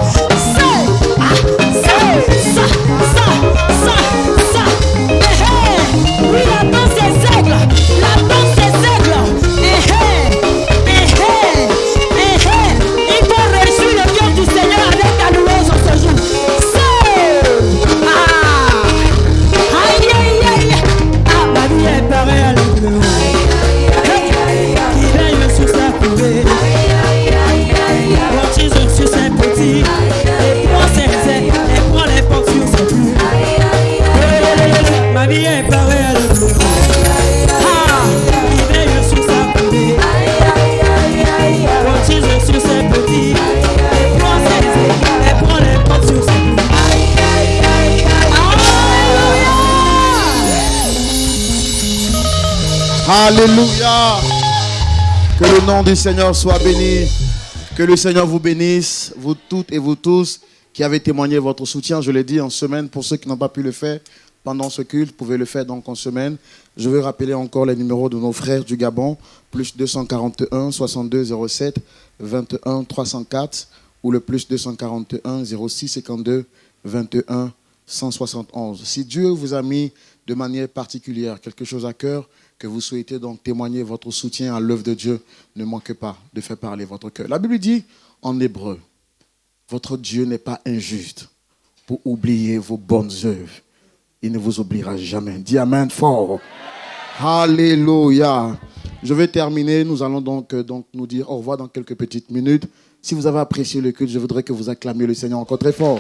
Speaker 1: Oui, la danse des aigles. Il faut réjouir le cœur du Seigneur avec la louange en ce jour. Ma vie est pareille à l'église. Qui veille sur sa couvée. Portise sur ses petits. Et prend ses ailes. Et prend les portes sur ses plumes. Ma vie est pareille à l'église. Qui veille sur sa couvée. Portise sur ses petits. Et prend ses ailes. Et prend les portes sur ses plumes.
Speaker 3: Alléluia. Que le nom du Seigneur soit béni. Que le Seigneur vous bénisse, vous toutes et vous tous qui avez témoigné votre soutien. Je l'ai dit en semaine, pour ceux qui n'ont pas pu le faire pendant ce culte, vous pouvez le faire donc en semaine. Je vais rappeler encore les numéros de nos frères du Gabon, plus 241 62 07 21 304 ou le plus 241 06 52 21 171. Si Dieu vous a mis de manière particulière quelque chose à cœur, que vous souhaitez donc témoigner votre soutien à l'œuvre de Dieu, ne manquez pas de faire parler votre cœur. La Bible dit en hébreu, votre Dieu n'est pas injuste pour oublier vos bonnes œuvres. Il ne vous oubliera jamais. Dis amen fort. Alléluia. Je vais terminer. Nous allons donc nous dire au revoir dans quelques petites minutes. Si vous avez apprécié le culte, je voudrais que vous acclamiez le Seigneur encore très fort.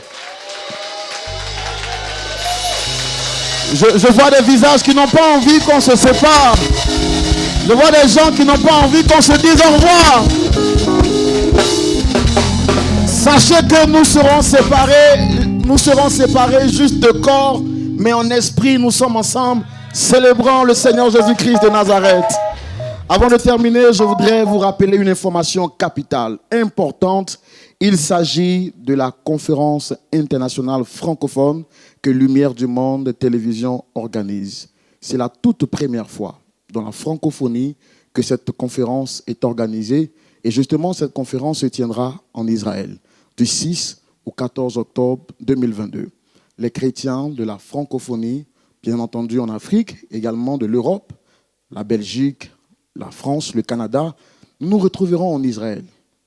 Speaker 3: Je vois des visages qui n'ont pas envie qu'on se sépare. Je vois des gens qui n'ont pas envie qu'on se dise au revoir. Sachez que nous serons séparés juste de corps, mais en esprit, nous sommes ensemble, célébrant le Seigneur Jésus-Christ de Nazareth. Avant de terminer, je voudrais vous rappeler une information capitale, importante. Il s'agit de la conférence internationale francophone que Lumière du Monde Télévision organise. C'est la toute première fois dans la francophonie que cette conférence est organisée. Et justement, cette conférence se tiendra en Israël, du 6 au 14 octobre 2022. Les chrétiens de la francophonie, bien entendu en Afrique, également de l'Europe, la Belgique, la France, le Canada, nous retrouverons en Israël,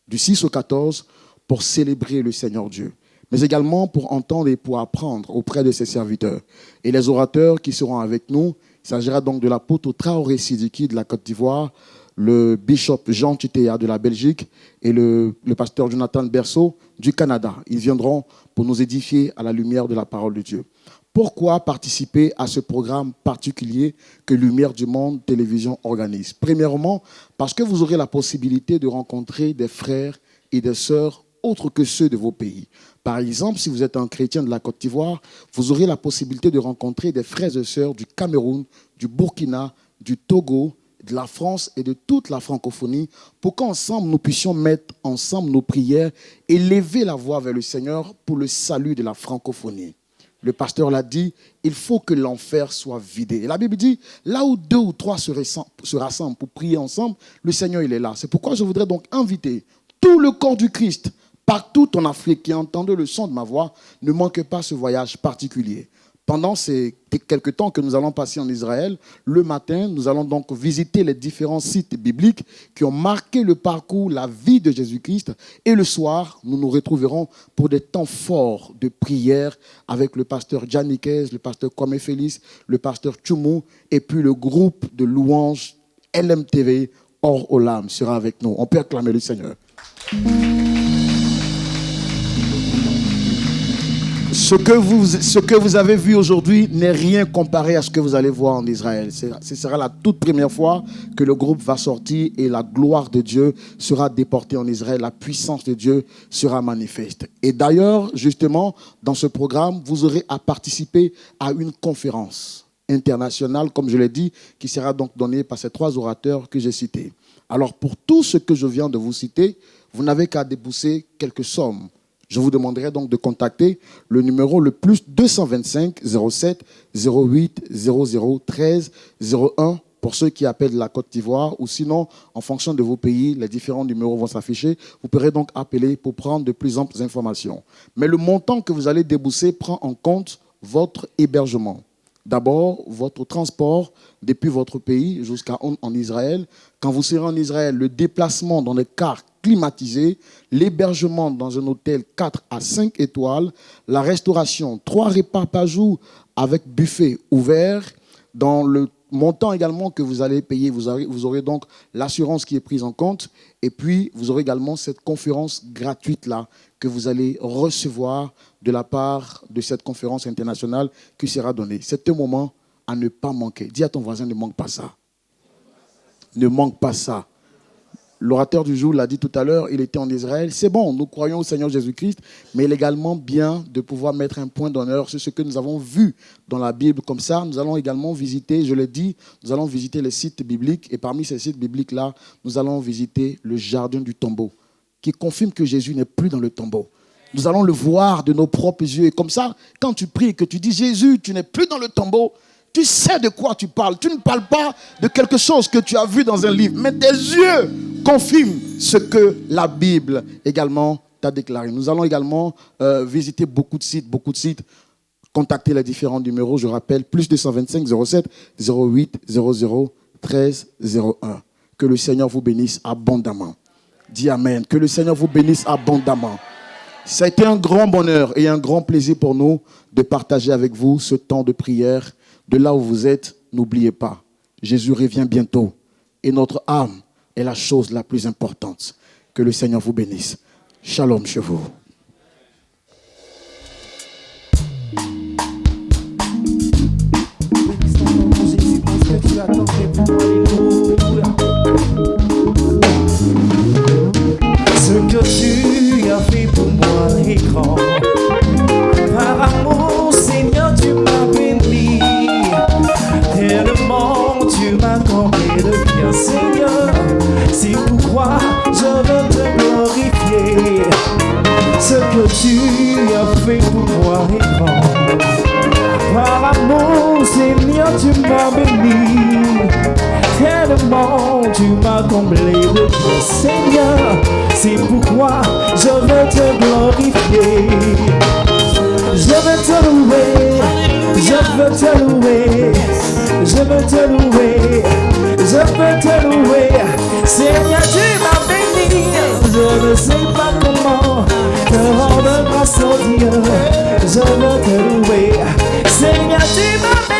Speaker 3: du 6 au 14, pour célébrer le Seigneur Dieu, mais également pour entendre et pour apprendre auprès de ses serviteurs. Et les orateurs qui seront avec nous, il s'agira donc de l'apôtre Traoré Sidiki de la Côte d'Ivoire, le bishop Jean Titea de la Belgique et le pasteur Jonathan Berceau du Canada. Ils viendront pour nous édifier à la lumière de la parole de Dieu. Pourquoi participer à ce programme particulier que Lumière du Monde Télévision organise? Premièrement, parce que vous aurez la possibilité de rencontrer des frères et des sœurs autres que ceux de vos pays. Par exemple, si vous êtes un chrétien de la Côte d'Ivoire, vous aurez la possibilité de rencontrer des frères et sœurs du Cameroun, du Burkina, du Togo, de la France et de toute la francophonie pour qu'ensemble nous puissions mettre ensemble nos prières et lever la voix vers le Seigneur pour le salut de la francophonie. Le pasteur l'a dit, il faut que l'enfer soit vidé. Et la Bible dit, là où 2 ou 3 se rassemblent pour prier ensemble, le Seigneur il est là. C'est pourquoi je voudrais donc inviter tout le corps du Christ, partout en Afrique, qui a entendu le son de ma voix, ne manquez pas ce voyage particulier. pendant ces quelques temps que nous allons passer en Israël, le matin, nous allons donc visiter les différents sites bibliques qui ont marqué le parcours, la vie de Jésus-Christ. Et le soir, nous nous retrouverons pour des temps forts de prière avec le pasteur Janikez, le pasteur Kwame Félix, le pasteur Tchoumou, et puis le groupe de louanges LMTV, Or Olam, sera avec nous. On peut acclamer le Seigneur. Ce que vous avez vu aujourd'hui n'est rien comparé à ce que vous allez voir en Israël. Ce sera la toute première fois que le groupe va sortir et la gloire de Dieu sera déportée en Israël. La puissance de Dieu sera manifeste. Et d'ailleurs, justement, dans ce programme, vous aurez à participer à une conférence internationale, comme je l'ai dit, qui sera donc donnée par ces 3 orateurs que j'ai cités. Alors, pour tout ce que je viens de vous citer, vous n'avez qu'à débourser quelques sommes. Je vous demanderai donc de contacter le numéro le plus 225 07 08 00 13 01 pour ceux qui appellent la Côte d'Ivoire, ou sinon, en fonction de vos pays, les différents numéros vont s'afficher. Vous pourrez donc appeler pour prendre de plus amples informations. Mais le montant que vous allez débourser prend en compte votre hébergement. D'abord, votre transport depuis votre pays en Israël. Quand vous serez en Israël, le déplacement dans les cars climatisés, l'hébergement dans un hôtel 4 à 5 étoiles, la restauration, 3 repas par jour avec buffet ouvert. Dans le montant également que vous allez payer, vous aurez donc l'assurance qui est prise en compte. Et puis, vous aurez également cette conférence gratuite-là que vous allez recevoir de la part de cette conférence internationale qui sera donnée. C'est un moment à ne pas manquer. Dis à ton voisin, ne manque pas ça. Ne manque pas ça. L'orateur du jour l'a dit tout à l'heure, il était en Israël. C'est bon, nous croyons au Seigneur Jésus-Christ, mais il est également bien de pouvoir mettre un point d'honneur sur ce que nous avons vu dans la Bible. Comme ça, nous allons également visiter, je l'ai dit, nous allons visiter les sites bibliques. Et parmi ces sites bibliques-là, nous allons visiter le jardin du tombeau, qui confirme que Jésus n'est plus dans le tombeau. Nous allons le voir de nos propres yeux. Et comme ça, quand tu pries, que tu dis « Jésus, tu n'es plus dans le tombeau », tu sais de quoi tu parles. Tu ne parles pas de quelque chose que tu as vu dans un livre, mais tes yeux confirment ce que la Bible également t'a déclaré. Nous allons également visiter beaucoup de sites. Contacter les différents numéros, je rappelle, plus 225 07 08 00 13 01. Que le Seigneur vous bénisse abondamment. Dis Amen. Que le Seigneur vous bénisse abondamment. Ça a été un grand bonheur et un grand plaisir pour nous de partager avec vous ce temps de prière. De là où vous êtes, n'oubliez pas, Jésus revient bientôt et notre âme est la chose la plus importante. Que le Seigneur vous bénisse. Shalom chez vous.
Speaker 2: Ce que tu as fait pour moi est grand. Par amour, Seigneur, tu m'as béni. Tellement tu m'as comblé de bien, Seigneur. C'est pourquoi je veux te glorifier. Ce que tu as fait pour moi est grand. Par amour, Seigneur, tu m'as béni. Tellement tu m'as comblé de bien, Seigneur. C'est pourquoi je veux te glorifier. Je veux te louer, je veux te louer, je veux te louer, je veux te louer. Seigneur, tu m'as béni. Je ne sais pas comment te rendre grâce au Dieu. Je veux te louer. Seigneur, tu m'as béni.